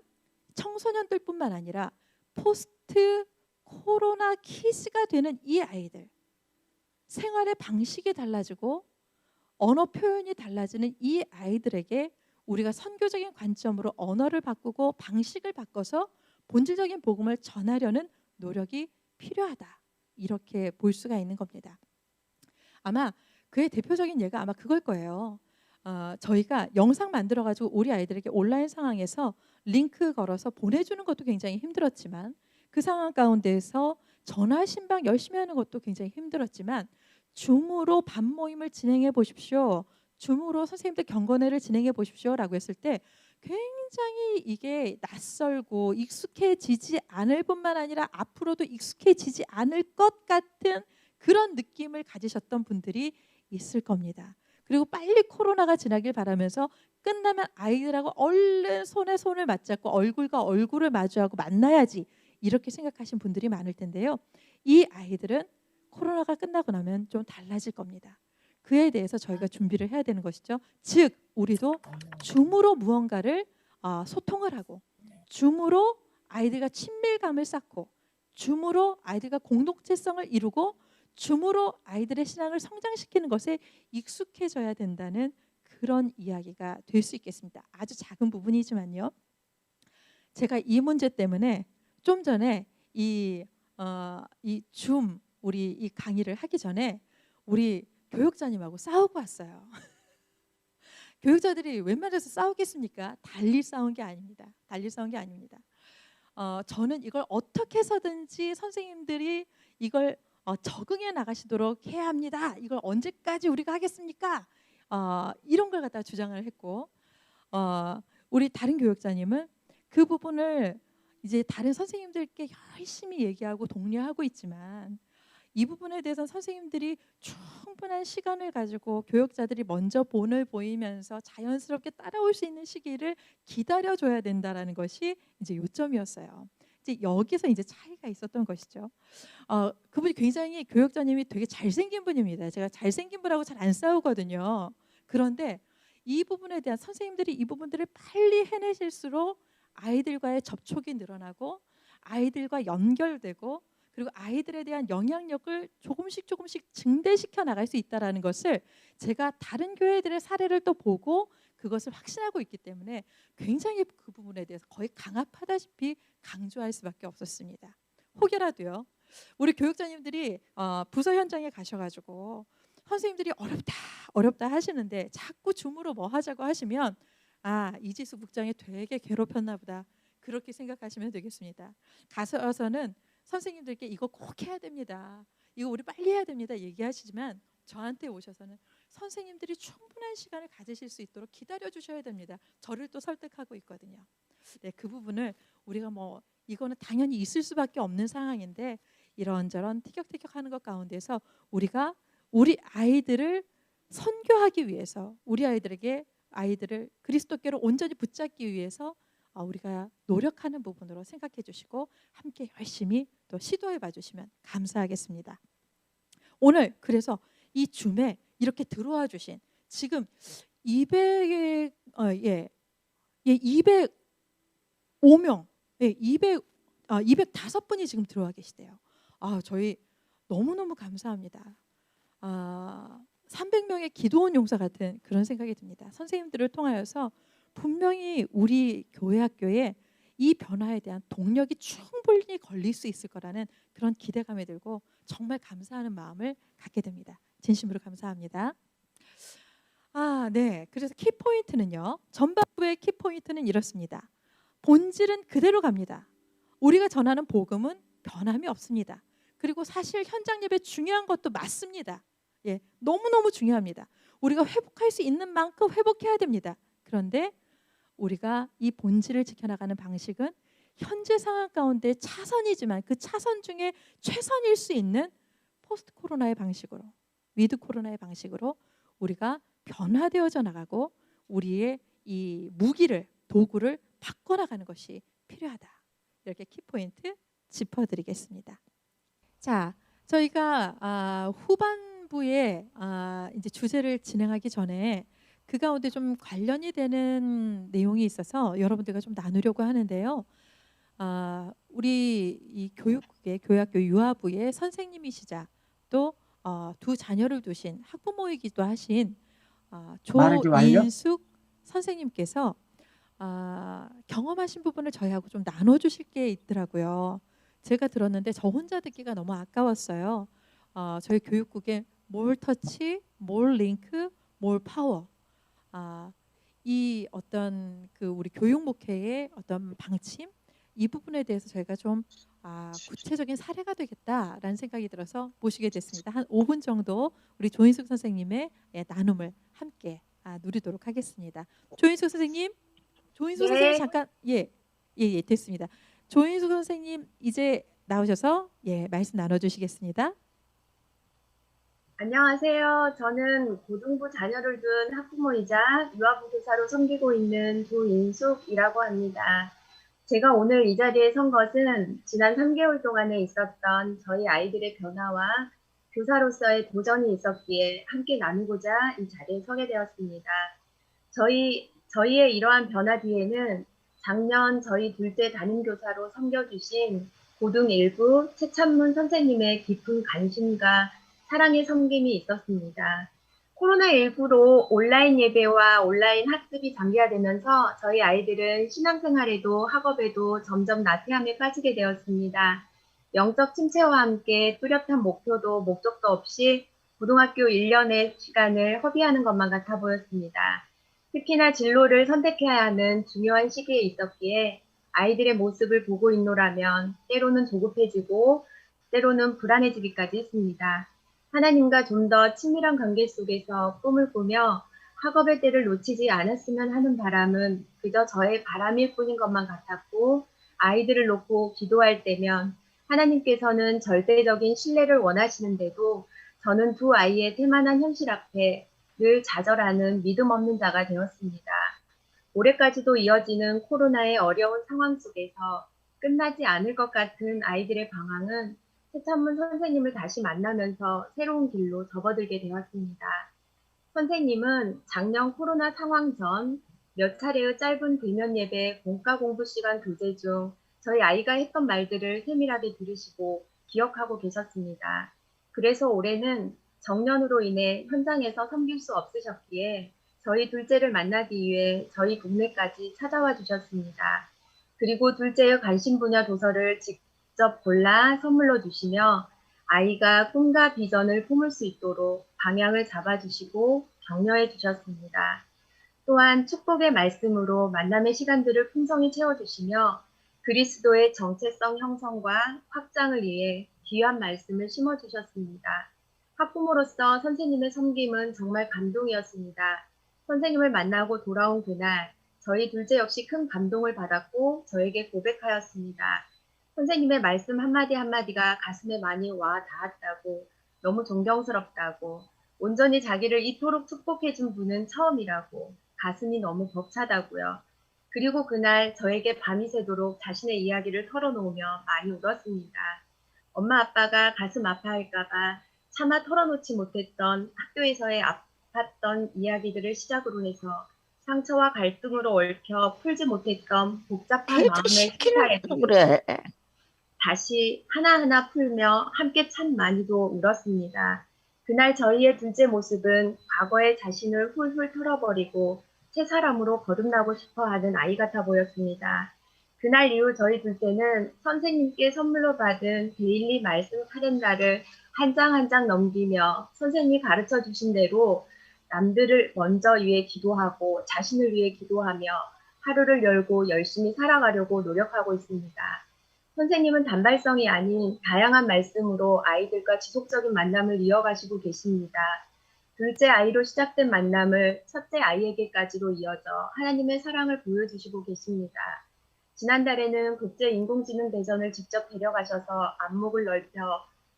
청소년들뿐만 아니라 포스트 코로나 키즈가 되는 이 아이들, 생활의 방식이 달라지고 언어 표현이 달라지는 이 아이들에게 우리가 선교적인 관점으로 언어를 바꾸고 방식을 바꿔서 본질적인 복음을 전하려는 노력이 필요하다. 이렇게 볼 수가 있는 겁니다. 아마 그의 대표적인 예가 아마 그걸 거예요. 저희가 영상 만들어가지고 우리 아이들에게 온라인 상황에서 링크 걸어서 보내주는 것도 굉장히 힘들었지만 그 상황 가운데에서 전화 신방 열심히 하는 것도 굉장히 힘들었지만 줌으로 반 모임을 진행해 보십시오. 줌으로 선생님들 경건회를 진행해 보십시오라고 했을 때 굉장히 이게 낯설고 익숙해지지 않을 뿐만 아니라 앞으로도 익숙해지지 않을 것 같은 그런 느낌을 가지셨던 분들이 있을 겁니다. 그리고 빨리 코로나가 지나길 바라면서 끝나면 아이들하고 얼른 손에 손을 맞잡고 얼굴과 얼굴을 마주하고 만나야지 이렇게 생각하신 분들이 많을 텐데요. 이 아이들은 코로나가 끝나고 나면 좀 달라질 겁니다. 그에 대해서 저희가 준비를 해야 되는 것이죠. 즉 우리도 줌으로 무언가를 소통을 하고 줌으로 아이들과 친밀감을 쌓고 줌으로 아이들과 공동체성을 이루고 줌으로 아이들의 신앙을 성장시키는 것에 익숙해져야 된다는 그런 이야기가 될 수 있겠습니다. 아주 작은 부분이지만요. 제가 이 문제 때문에 좀 전에 이 줌 우리 이 강의를 하기 전에 우리 교육자님하고 싸우고 왔어요. 교육자들이 웬만해서 싸우겠습니까? 달리 싸운 게 아닙니다. 달리 싸운 게 아닙니다. 저는 이걸 어떻게 해서든지 선생님들이 이걸 적응해 나가시도록 해야 합니다. 이걸 언제까지 우리가 하겠습니까? 이런 걸 갖다 주장을 했고 우리 다른 교육자님은 그 부분을 이제 다른 선생님들께 열심히 얘기하고 독려하고 있지만 이 부분에 대해서는 선생님들이 충분한 시간을 가지고 교육자들이 먼저 본을 보이면서 자연스럽게 따라올 수 있는 시기를 기다려줘야 된다라는 것이 이제 요점이었어요. 이제 여기서 이제 차이가 있었던 것이죠. 그분이 굉장히 교육자님이 되게 잘생긴 분입니다. 제가 잘생긴 분하고 잘 안 싸우거든요. 그런데 이 부분에 대한 선생님들이 이 부분들을 빨리 해내실수록 아이들과의 접촉이 늘어나고 아이들과 연결되고 그리고 아이들에 대한 영향력을 조금씩 증대시켜 나갈 수 있다라는 것을 제가 다른 교회들의 사례를 또 보고 그것을 확신하고 있기 때문에 굉장히 그 부분에 대해서 거의 강압하다시피 강조할 수밖에 없었습니다. 혹여라도요 우리 교육자님들이 부서 현장에 가셔가지고 선생님들이 어렵다 하시는데 자꾸 줌으로 뭐 하자고 하시면 이지수 국장이 되게 괴롭혔나 보다 그렇게 생각하시면 되겠습니다. 가서서는 선생님들께 이거 꼭 해야 됩니다. 이거 우리 빨리 해야 됩니다. 얘기하시지만 저한테 오셔서는 선생님들이 충분한 시간을 가지실 수 있도록 기다려 주셔야 됩니다. 저를 또 설득하고 있거든요. 네, 그 부분을 우리가 이거는 당연히 있을 수밖에 없는 상황인데 이런저런 티격태격하는 것 가운데서 우리가 우리 아이들을 선교하기 위해서 우리 아이들을 그리스도께로 온전히 붙잡기 위해서 우리가 노력하는 부분으로 생각해 주시고 함께 열심히 또 시도해 봐 주시면 감사하겠습니다. 오늘 그래서 이 줌에 이렇게 들어와 주신 지금 205명, 200 205분이 지금 들어와 계시대요. 저희 너무너무 감사합니다. 300명의 기도원 용사 같은 그런 생각이 듭니다. 선생님들을 통하여서 분명히 우리 교회 학교에 이 변화에 대한 동력이 충분히 걸릴 수 있을 거라는 그런 기대감이 들고 정말 감사하는 마음을 갖게 됩니다. 진심으로 감사합니다. 네. 그래서 키포인트는요. 전반부의 키포인트는 이렇습니다. 본질은 그대로 갑니다. 우리가 전하는 복음은 변함이 없습니다. 그리고 사실 현장 예배 중요한 것도 맞습니다. 예, 너무너무 중요합니다. 우리가 회복할 수 있는 만큼 회복해야 됩니다. 그런데 우리가 이 본질을 지켜나가는 방식은 현재 상황 가운데 차선이지만 그 차선 중에 최선일 수 있는 포스트 코로나의 방식으로, 위드 코로나의 방식으로 우리가 변화되어져 나가고 우리의 이 무기를, 도구를 바꿔나가는 것이 필요하다. 이렇게 키포인트 짚어드리겠습니다. 자, 저희가 후반부에 이제 주제를 진행하기 전에 그 가운데 좀 관련이 되는 내용이 있어서 여러분들과 좀 나누려고 하는데요. 우리 이 교육국의 교회학교 유아부의 선생님이시자 또 두 자녀를 두신 학부모이기도 하신 말하지 말려? 조인숙 선생님께서 경험하신 부분을 저희하고 좀 나눠주실 게 있더라고요. 제가 들었는데 저 혼자 듣기가 너무 아까웠어요. 저희 교육국의 more touch, more link, more power. 이 어떤 그 우리 교육 목회의 어떤 방침 이 부분에 대해서 저희가 좀 구체적인 사례가 되겠다라는 생각이 들어서 모시게 됐습니다. 한 5분 정도 우리 조인숙 선생님의 나눔을 함께 누리도록 하겠습니다. 조인숙 선생님, 조인숙 선생님 잠깐 예 됐습니다. 조인숙 선생님 이제 나오셔서 말씀 나눠주시겠습니다. 안녕하세요. 저는 고등부 자녀를 둔 학부모이자 유아부 교사로 섬기고 있는 조인숙이라고 합니다. 제가 오늘 이 자리에 선 것은 지난 3개월 동안에 있었던 저희 아이들의 변화와 교사로서의 도전이 있었기에 함께 나누고자 이 자리에 서게 되었습니다. 저희의 이러한 변화 뒤에는 작년 저희 둘째 담임교사로 섬겨주신 고등 1부 최찬문 선생님의 깊은 관심과 사랑의 섬김이 있었습니다. 코로나19로 온라인 예배와 온라인 학습이 장기화되면서 저희 아이들은 신앙생활에도 학업에도 점점 나태함에 빠지게 되었습니다. 영적 침체와 함께 뚜렷한 목표도 목적도 없이 고등학교 1년의 시간을 허비하는 것만 같아 보였습니다. 특히나 진로를 선택해야 하는 중요한 시기에 있었기에 아이들의 모습을 보고 있노라면 때로는 조급해지고 때로는 불안해지기까지 했습니다. 하나님과 좀 더 친밀한 관계 속에서 꿈을 꾸며 학업의 때를 놓치지 않았으면 하는 바람은 그저 저의 바람일 뿐인 것만 같았고 아이들을 놓고 기도할 때면 하나님께서는 절대적인 신뢰를 원하시는데도 저는 두 아이의 태만한 현실 앞에 늘 좌절하는 믿음 없는 자가 되었습니다. 올해까지도 이어지는 코로나의 어려운 상황 속에서 끝나지 않을 것 같은 아이들의 방황은 최찬문 선생님을 다시 만나면서 새로운 길로 접어들게 되었습니다. 선생님은 작년 코로나 상황 전 몇 차례의 짧은 대면 예배 공과 공부 시간 교재 중 저희 아이가 했던 말들을 세밀하게 들으시고 기억하고 계셨습니다. 그래서 올해는 정년으로 인해 현장에서 섬길 수 없으셨기에 저희 둘째를 만나기 위해 저희 동네까지 찾아와 주셨습니다. 그리고 둘째의 관심 분야 도서를 직접 골라 선물로 주시며 아이가 꿈과 비전을 품을 수 있도록 방향을 잡아주시고 격려해 주셨습니다. 또한 축복의 말씀으로 만남의 시간들을 풍성히 채워주시며 그리스도의 정체성 형성과 확장을 위해 귀한 말씀을 심어주셨습니다. 학부모로서 선생님의 섬김은 정말 감동이었습니다. 선생님을 만나고 돌아온 그날 저희 둘째 역시 큰 감동을 받았고 저에게 고백하였습니다. 선생님의 말씀 한마디 한마디가 가슴에 많이 와 닿았다고, 너무 존경스럽다고, 온전히 자기를 이토록 축복해준 분은 처음이라고, 가슴이 너무 벅차다고요. 그리고 그날 저에게 밤이 새도록 자신의 이야기를 털어놓으며 많이 울었습니다. 엄마 아빠가 가슴 아파할까봐 차마 털어놓지 못했던 학교에서의 아팠던 이야기들을 시작으로 해서 상처와 갈등으로 얽혀 풀지 못했던 복잡한 마음의 시사에 그래. 다시 하나하나 풀며 함께 참 많이도 울었습니다. 그날 저희의 둘째 모습은 과거의 자신을 훌훌 털어버리고 새 사람으로 거듭나고 싶어하는 아이 같아 보였습니다. 그날 이후 저희 둘째는 선생님께 선물로 받은 데일리 말씀 카렌다를 한 장 한 장 넘기며 선생님이 가르쳐 주신 대로 남들을 먼저 위해 기도하고 자신을 위해 기도하며 하루를 열고 열심히 살아가려고 노력하고 있습니다. 선생님은 단발성이 아닌 다양한 말씀으로 아이들과 지속적인 만남을 이어가시고 계십니다. 둘째 아이로 시작된 만남을 첫째 아이에게까지로 이어져 하나님의 사랑을 보여주시고 계십니다. 지난달에는 국제인공지능 대전을 직접 데려가셔서 안목을 넓혀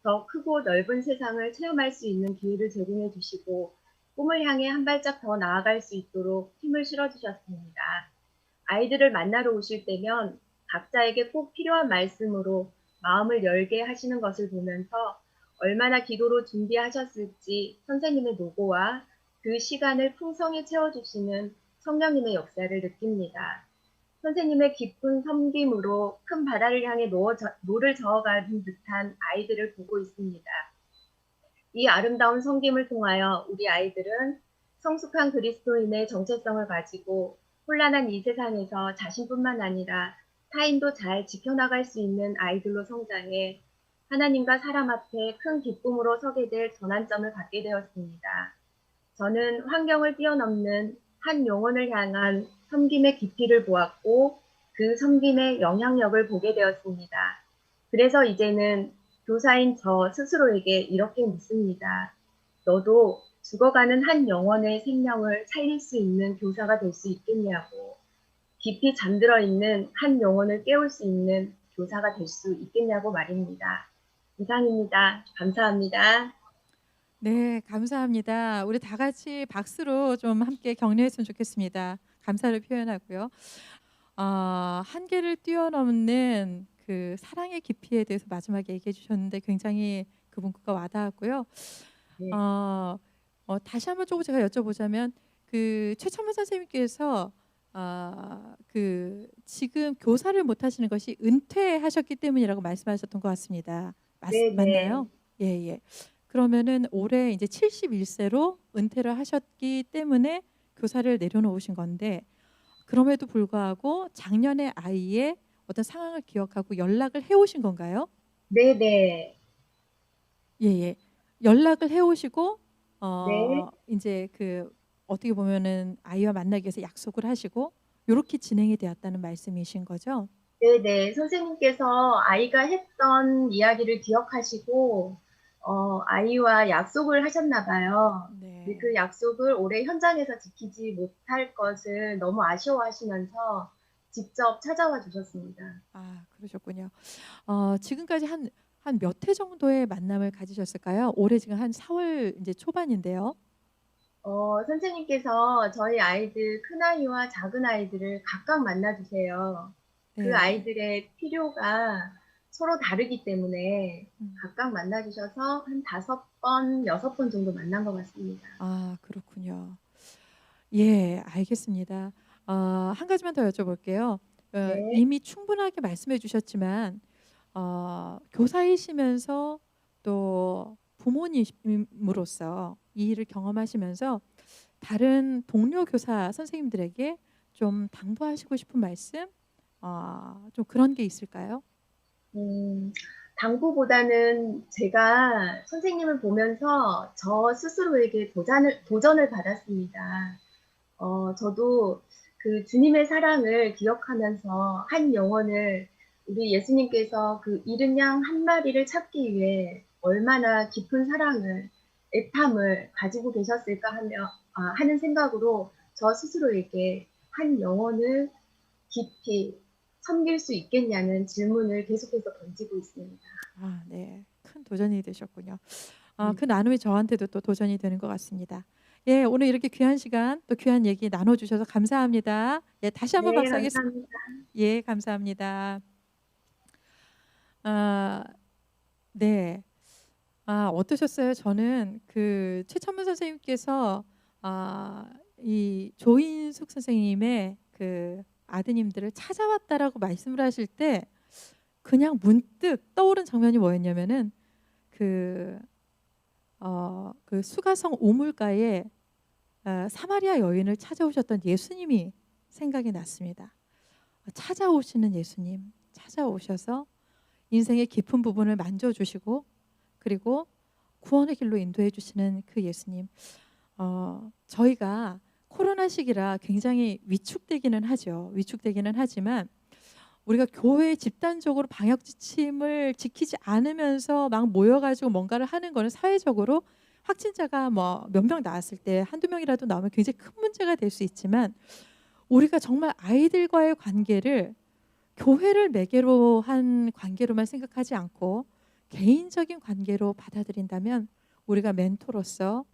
더 크고 넓은 세상을 체험할 수 있는 기회를 제공해 주시고 꿈을 향해 한 발짝 더 나아갈 수 있도록 힘을 실어주셨습니다. 아이들을 만나러 오실 때면 각자에게 꼭 필요한 말씀으로 마음을 열게 하시는 것을 보면서 얼마나 기도로 준비하셨을지 선생님의 노고와 그 시간을 풍성히 채워주시는 성령님의 역사를 느낍니다. 선생님의 깊은 섬김으로 큰 바다를 향해 노를 저어가는 듯한 아이들을 보고 있습니다. 이 아름다운 섬김을 통하여 우리 아이들은 성숙한 그리스도인의 정체성을 가지고 혼란한 이 세상에서 자신뿐만 아니라 타인도 잘 지켜나갈 수 있는 아이들로 성장해 하나님과 사람 앞에 큰 기쁨으로 서게 될 전환점을 갖게 되었습니다. 저는 환경을 뛰어넘는 한 영혼을 향한 섬김의 깊이를 보았고 그 섬김의 영향력을 보게 되었습니다. 그래서 이제는 교사인 저 스스로에게 이렇게 묻습니다. 너도 죽어가는 한 영혼의 생명을 살릴 수 있는 교사가 될 수 있겠냐고. 깊이 잠들어 있는 한 영혼을 깨울 수 있는 교사가 될 수 있겠냐고 말입니다. 이상입니다. 감사합니다. 네, 감사합니다. 우리 다 같이 박수로 좀 함께 격려했으면 좋겠습니다. 감사를 표현하고요. 한계를 뛰어넘는 그 사랑의 깊이에 대해서 마지막에 얘기해 주셨는데 굉장히 그 문구가 와닿았고요. 네. 다시 한번 조금 제가 여쭤보자면 그 최천문 선생님께서 그 지금 교사를 못 하시는 것이 은퇴하셨기 때문이라고 말씀하셨던 것 같습니다. 네, 맞나요? 예, 예. 그러면은 올해 이제 71세로 은퇴를 하셨기 때문에 교사를 내려놓으신 건데 그럼에도 불구하고 작년에 아이의 어떤 상황을 기억하고 연락을 해오신 건가요? 네, 네. 예, 예. 연락을 해오시고 네. 이제 그 어떻게 보면은 아이와 만나기 위해서 약속을 하시고 이렇게 진행이 되었다는 말씀이신 거죠? 네네. 선생님께서 아이가 했던 이야기를 기억하시고, 아이와 약속을 하셨나 봐요. 근데 네. 그 약속을 올해 현장에서 지키지 못할 것을 너무 아쉬워하시면서 직접 찾아와 주셨습니다. 그러셨군요. 지금까지 한 몇 회 정도의 만남을 가지셨을까요? 올해 지금 한 4월 이제 초반인데요. 선생님께서 저희 아이들, 큰아이와 작은아이들을 각각 만나주세요. 그 네. 아이들의 필요가 서로 다르기 때문에 음. 각각 만나주셔서 한 5번, 6번 정도 만난 것 같습니다. 그렇군요. 예, 알겠습니다. 한 가지만 더 여쭤볼게요. 네. 이미 충분하게 말씀해 주셨지만 교사이시면서 또 부모님으로서 이 일을 경험하시면서 다른 동료 교사 선생님들에게 좀 당부하시고 싶은 말씀, 좀 그런 게 있을까요? 당부보다는 제가 선생님을 보면서 저 스스로에게 도전을 받았습니다. 저도 그 주님의 사랑을 기억하면서 한 영혼을 우리 예수님께서 그 잃은 양 한 마리를 찾기 위해 얼마나 깊은 사랑을, 애탐을 가지고 계셨을까 하는 생각으로 저 스스로에게 한 영혼을 깊이 섬길 수 있겠냐는 질문을 계속해서 던지고 있습니다. 네. 큰 도전이 되셨군요. 네. 그 나눔이 저한테도 또 도전이 되는 것 같습니다. 예, 오늘 이렇게 귀한 시간 또 귀한 얘기 나눠주셔서 감사합니다. 예, 다시 한번 네, 박수하겠습니다. 감사합니다. 예, 감사합니다. 네. 어떠셨어요? 저는 그 최천문 선생님께서 이 조인숙 선생님의 그 아드님들을 찾아왔다라고 말씀을 하실 때 그냥 문득 떠오른 장면이 뭐였냐면은 그 수가성 우물가에 사마리아 여인을 찾아오셨던 예수님이 생각이 났습니다. 찾아오시는 예수님, 찾아오셔서 인생의 깊은 부분을 만져주시고 그리고 구원의 길로 인도해 주시는 그 예수님. 저희가 코로나 시기라 굉장히 위축되기는 하죠. 위축되기는 하지만 우리가 교회 집단적으로 방역 지침을 지키지 않으면서 막 모여가지고 뭔가를 하는 거는 사회적으로 확진자가 뭐 몇 명 나왔을 때 한두 명이라도 나오면 굉장히 큰 문제가 될 수 있지만 우리가 정말 아이들과의 관계를 교회를 매개로 한 관계로만 생각하지 않고 개인적인 관계로 받아들인다면 우리가 멘토로서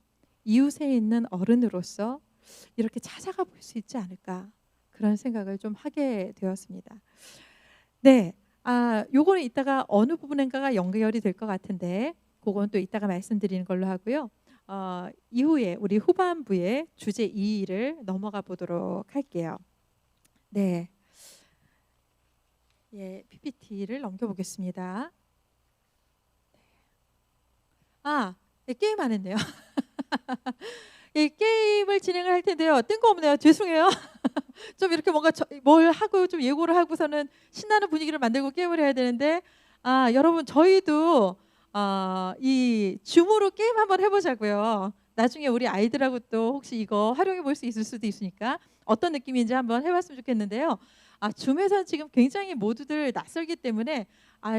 이웃에 있는 어른으로서 이렇게 찾아가 볼 수 있지 않을까 그런 생각을 좀 하게 되었습니다. 네, 요거는 이따가 어느 부분인가가 연결이 될 것 같은데 그건 또 이따가 말씀드리는 걸로 하고요. 이후에 우리 후반부에 주제 2를 넘어가 보도록 할게요. 네, 예, PPT를 넘겨보겠습니다. 네, 게임 안 했네요. 이 게임을 진행을 할 텐데요. 뜬금없네요. 죄송해요. 좀 이렇게 뭔가 뭘 하고 좀 예고를 하고서는 신나는 분위기를 만들고 게임을 해야 되는데 여러분 저희도 이 줌으로 게임 한번 해보자고요. 나중에 우리 아이들하고 또 혹시 이거 활용해 볼 수 있을 수도 있으니까 어떤 느낌인지 한번 해봤으면 좋겠는데요. 줌에서는 지금 굉장히 모두들 낯설기 때문에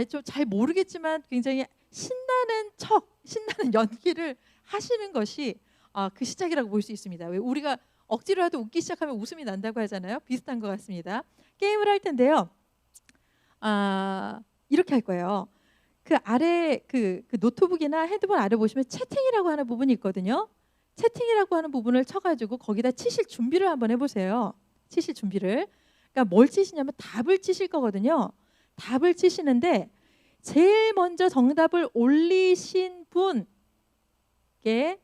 좀 잘 모르겠지만 굉장히 신나는 연기를 하시는 것이 그 시작이라고 볼 수 있습니다. 왜 우리가 억지로라도 웃기 시작하면 웃음이 난다고 하잖아요. 비슷한 것 같습니다. 게임을 할 텐데요. 이렇게 할 거예요. 그 아래 그 노트북이나 핸드폰 아래 보시면 채팅이라고 하는 부분이 있거든요. 채팅이라고 하는 부분을 쳐가지고 거기다 치실 준비를 한번 해보세요. 치실 준비를. 그러니까 뭘 치시냐면 답을 치실 거거든요. 답을 치시는데 제일 먼저 정답을 올리신 분께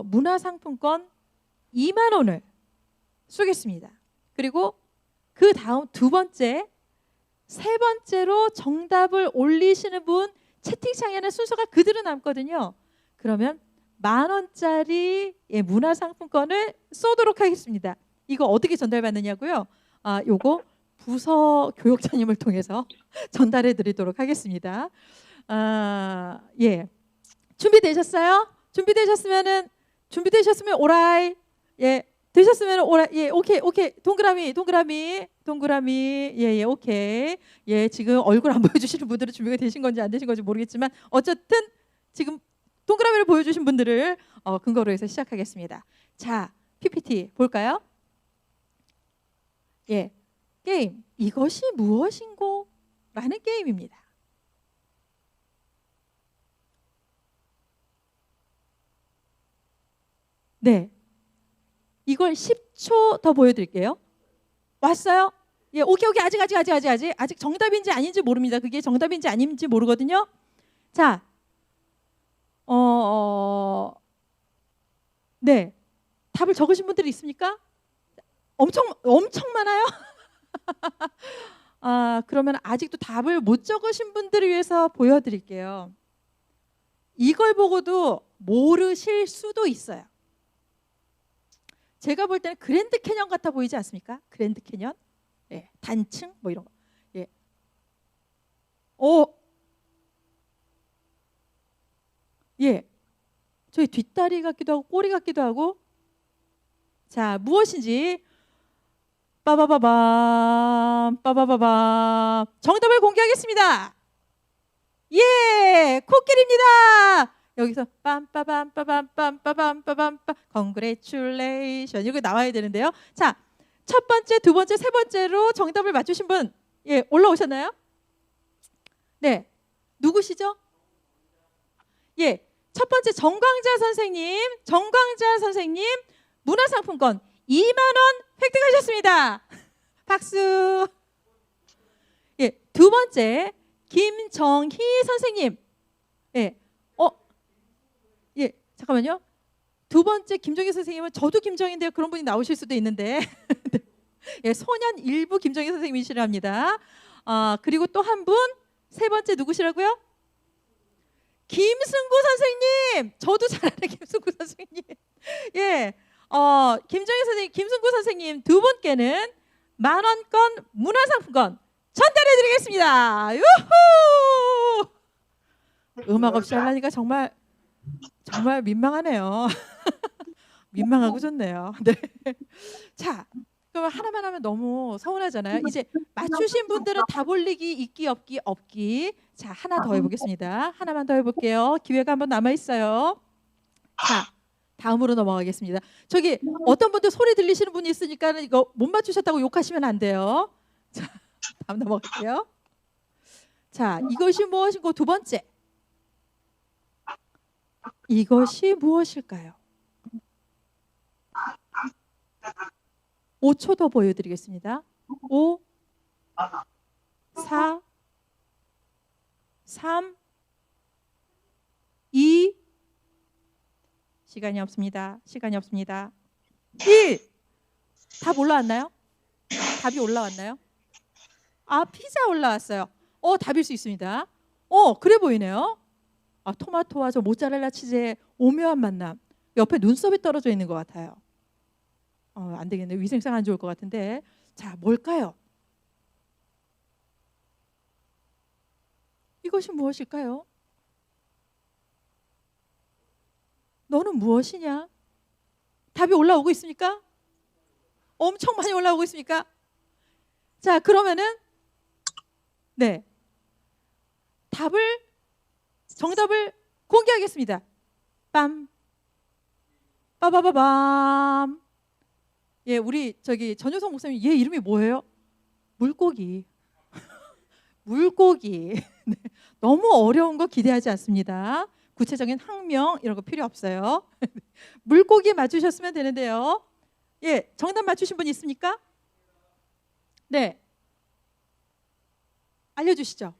문화상품권 2만 원을 쏘겠습니다. 그리고 그 다음 두 번째, 세 번째로 정답을 올리시는 분 채팅창에는 순서가 그대로 남거든요. 그러면 10,000원짜리 문화상품권을 쏘도록 하겠습니다. 이거 어떻게 전달받느냐고요? 요거 부서 교육자님을 통해서 전달해 드리도록 하겠습니다. 예. 준비되셨어요? 준비되셨으면 오라이. 예. 되셨으면 오라이. 예. 오케이. 동그라미. 예, 오케이. 예, 지금 얼굴 안 보여주시는 분들은 준비가 되신 건지 안 되신 건지 모르겠지만 어쨌든 지금 동그라미를 보여주신 분들을 근거로 해서 시작하겠습니다. 자, PPT 볼까요? 예, 게임 이것이 무엇인고? 라는 게임입니다. 네, 이걸 10초 더 보여드릴게요. 왔어요? 예, 오케이. 아직 정답인지 아닌지 모릅니다. 그게 정답인지 아닌지 모르거든요. 자, 네, 답을 적으신 분들이 있습니까? 엄청 많아요. 그러면 아직도 답을 못 적으신 분들을 위해서 보여드릴게요. 이걸 보고도 모르실 수도 있어요. 제가 볼 때는 그랜드 캐년 같아 보이지 않습니까? 그랜드 캐년, 예, 단층 뭐 이런 거. 예, 예, 저희 뒷다리 같기도 하고 꼬리 같기도 하고. 자, 무엇인지 빠바바밤 정답을 공개하겠습니다. 예, 코끼리입니다. 여기서 빰빠밤 congratulation 이거 나와야 되는데요. 자, 첫 번째, 두 번째, 세 번째로 정답을 맞추신 분, 예, 올라오셨나요? 네, 누구시죠? 예, 첫 번째 정광자 선생님 문화상품권 2만 원 획득하셨습니다. 박수. 예, 두 번째 김정희 선생님. 예, 예, 잠깐만요. 두 번째 김정희 선생님은 저도 김정희인데요. 그런 분이 나오실 수도 있는데 예, 소년 일부 김정희 선생님이시랍니다. 그리고 또 한 분, 세 번째 누구시라고요? 김승구 선생님. 저도 잘 아는 김승구 선생님. 예, 김정희 선생님, 김승구 선생님 두 분께는 만원권 문화상품권 전달해드리겠습니다. 유후! 음악 없이 하려니까 정말 민망하네요. 민망하고 좋네요. 네. 자, 그럼 하나만 하면 너무 서운하잖아요. 이제 맞추신 분들은 답 올리기 있기 없기. 자, 하나 더 해보겠습니다. 하나만 더 해볼게요. 기회가 한 번 남아 있어요. 자, 다음으로 넘어가겠습니다. 저기 어떤 분들 소리 들리시는 분이 있으니까 이거 못 맞추셨다고 욕하시면 안 돼요. 자, 다음 넘어갈게요. 자, 이것이 무엇이고 두 번째. 이것이 무엇일까요? 5초 더 보여드리겠습니다. 5, 4, 3, 2, 시간이 없습니다. 1. 답 올라왔나요? 답이 올라왔나요? 피자 올라왔어요. 답일 수 있습니다. 그래 보이네요. 토마토와 저 모짜렐라 치즈의 오묘한 만남. 옆에 눈썹이 떨어져 있는 것 같아요. 안 되겠네. 위생상 안 좋을 것 같은데. 자, 뭘까요? 이것이 무엇일까요? 너는 무엇이냐? 답이 올라오고 있습니까? 엄청 많이 올라오고 있습니까? 자, 그러면은 네, 정답을 공개하겠습니다. 빰, 빠바바밤. 예, 우리 저기 전효성 목사님, 얘 이름이 뭐예요? 물고기. 물고기. 네, 너무 어려운 거 기대하지 않습니다. 구체적인 학명 이런 거 필요 없어요. 물고기 맞추셨으면 되는데요. 예, 정답 맞추신 분 있습니까? 네, 알려주시죠.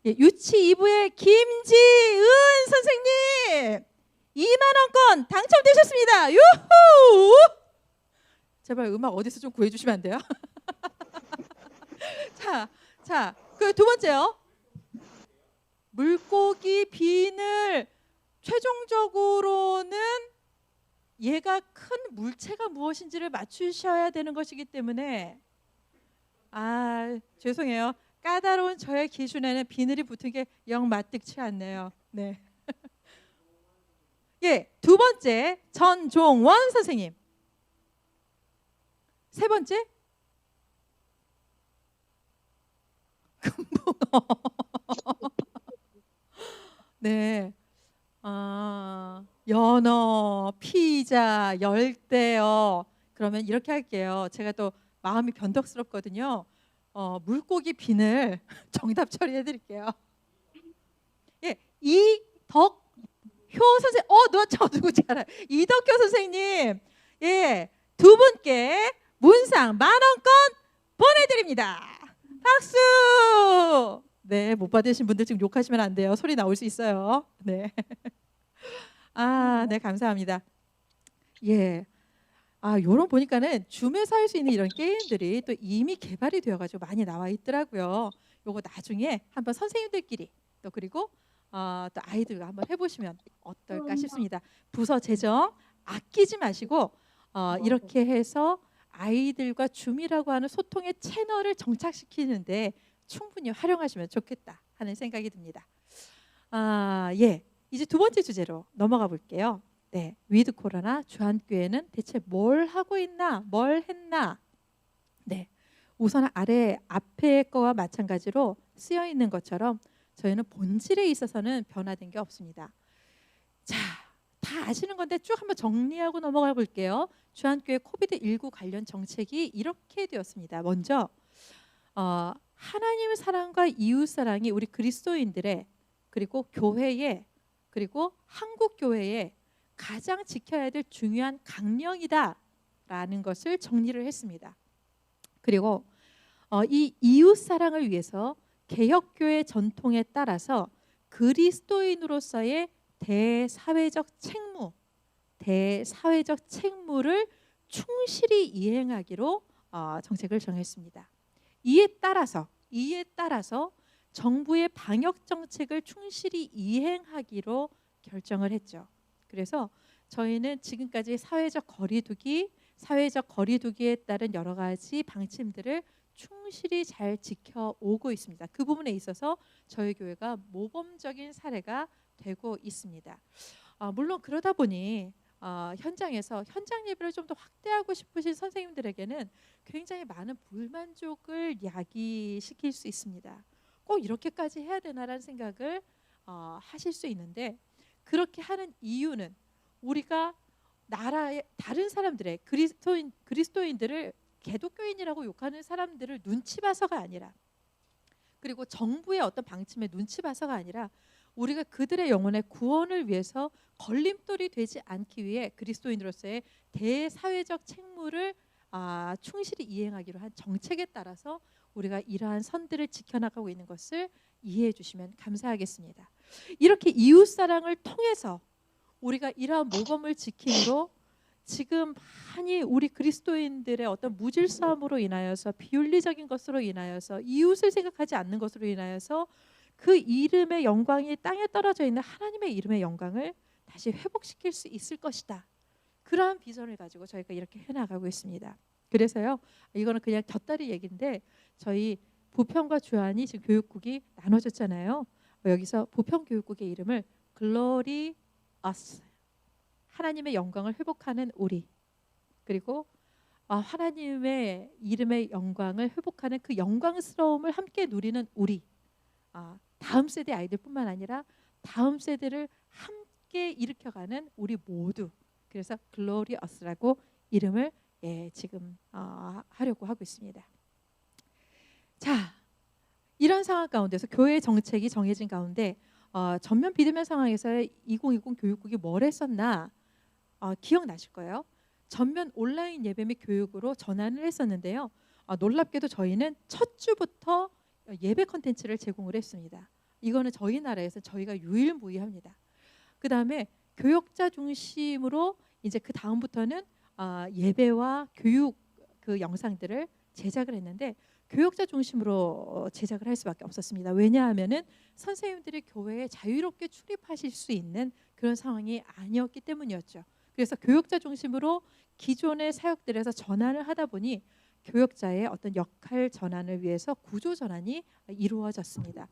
예, 유치 2부의 김지은 선생님 2만원권 당첨되셨습니다. 유후! 제발 음악 어디서 좀 구해주시면 안 돼요? 자, 그 두 번째요. 물고기 비늘, 최종적으로는 얘가 큰 물체가 무엇인지를 맞추셔야 되는 것이기 때문에 죄송해요. 까다로운 저의 기준에는 비늘이 붙은 게 영 마뜩치 않네요. 네. 예, 두 번째 전종원 선생님. 세 번째 금붕어. 네. 연어, 피자, 열대어. 그러면 이렇게 할게요. 제가 또 마음이 변덕스럽거든요. 물고기 비늘 정답 처리해 드릴게요. 예, 이덕효 선생님. 저 누구 잘 알아요. 이덕효 선생님. 예, 두 분께 문상 만원권 보내드립니다. 박수. 네, 못 받으신 분들 지금 욕하시면 안 돼요. 소리 나올 수 있어요. 네. 네, 감사합니다. 예. 요런 보니까는 줌에서 할 수 있는 이런 게임들이 또 이미 개발이 되어가지고 많이 나와 있더라고요. 요거 나중에 한번 선생님들끼리 또 그리고 또 아이들과 한번 해보시면 어떨까 싶습니다. 부서 재정 아끼지 마시고 이렇게 해서 아이들과 줌이라고 하는 소통의 채널을 정착시키는데 충분히 활용하시면 좋겠다 하는 생각이 듭니다. 예, 이제 두 번째 주제로 넘어가 볼게요. 네, 위드 코로나 주한교회는 대체 뭘 하고 있나, 뭘 했나? 네, 우선 앞에 거와 마찬가지로 쓰여 있는 것처럼 저희는 본질에 있어서는 변화된 게 없습니다. 자, 다 아시는 건데 쭉 한번 정리하고 넘어가 볼게요. 주한교회 코비드19 관련 정책이 이렇게 되었습니다. 먼저 하나님의 사랑과 이웃 사랑이 우리 그리스도인들의 그리고 교회의 그리고 한국 교회의 가장 지켜야 될 중요한 강령이다라는 것을 정리를 했습니다. 그리고 이 이웃 사랑을 위해서 개혁교회 전통에 따라서 그리스도인으로서의 대사회적 책무를 충실히 이행하기로 정책을 정했습니다. 이에 따라서 정부의 방역 정책을 충실히 이행하기로 결정을 했죠. 그래서 저희는 지금까지 사회적 거리두기에 따른 여러 가지 방침들을 충실히 잘 지켜오고 있습니다. 그 부분에 있어서 저희 교회가 모범적인 사례가 되고 있습니다. 물론 그러다 보니 현장에서 현장 예배를 좀 더 확대하고 싶으신 선생님들에게는 굉장히 많은 불만족을 야기시킬 수 있습니다. 꼭 이렇게까지 해야 되나라는 생각을 하실 수 있는데, 그렇게 하는 이유는 우리가 나라의 다른 사람들의 그리스도인들을 개독교인이라고 욕하는 사람들을 눈치 봐서가 아니라, 그리고 정부의 어떤 방침에 눈치 봐서가 아니라, 우리가 그들의 영혼의 구원을 위해서 걸림돌이 되지 않기 위해 그리스도인으로서의 대사회적 책무를 충실히 이행하기로 한 정책에 따라서 우리가 이러한 선들을 지켜나가고 있는 것을 이해해 주시면 감사하겠습니다. 이렇게 이웃사랑을 통해서 우리가 이러한 모범을 지킴으로 지금 많이 우리 그리스도인들의 어떤 무질서함으로 인하여서, 비윤리적인 것으로 인하여서, 이웃을 생각하지 않는 것으로 인하여서 그 이름의 영광이 땅에 떨어져 있는 하나님의 이름의 영광을 다시 회복시킬 수 있을 것이다. 그러한 비전을 가지고 저희가 이렇게 해나가고 있습니다. 그래서요, 이거는 그냥 곁다리 얘기인데, 저희 부평과 주안이 지금 교육국이 나눠졌잖아요. 여기서 부평 교육국의 이름을 Glory Us, 하나님의 영광을 회복하는 우리, 그리고 하나님의 이름의 영광을 회복하는 그 영광스러움을 함께 누리는 우리, 다음 세대 아이들뿐만 아니라 다음 세대를 함께 일으켜가는 우리 모두, 그래서 Glory Us라고 이름을 지금 하려고 하고 있습니다. 자, 이런 상황 가운데서 교회 정책이 정해진 가운데 전면 비대면 상황에서 2020 교육국이 뭘 했었나 기억나실 거예요. 전면 온라인 예배 및 교육으로 전환을 했었는데요. 놀랍게도 저희는 첫 주부터 예배 컨텐츠를 제공을 했습니다. 이거는 저희 나라에서 저희가 유일무이합니다. 그 다음에 교역자 중심으로 이제 그 다음부터는 예배와 교육 그 영상들을 제작을 했는데, 교역자 중심으로 제작을 할 수밖에 없었습니다. 왜냐하면은 선생님들이 교회에 자유롭게 출입하실 수 있는 그런 상황이 아니었기 때문이었죠. 그래서 교역자 중심으로 기존의 사역들에서 전환을 하다 보니 교역자의 어떤 역할 전환을 위해서 구조 전환이 이루어졌습니다.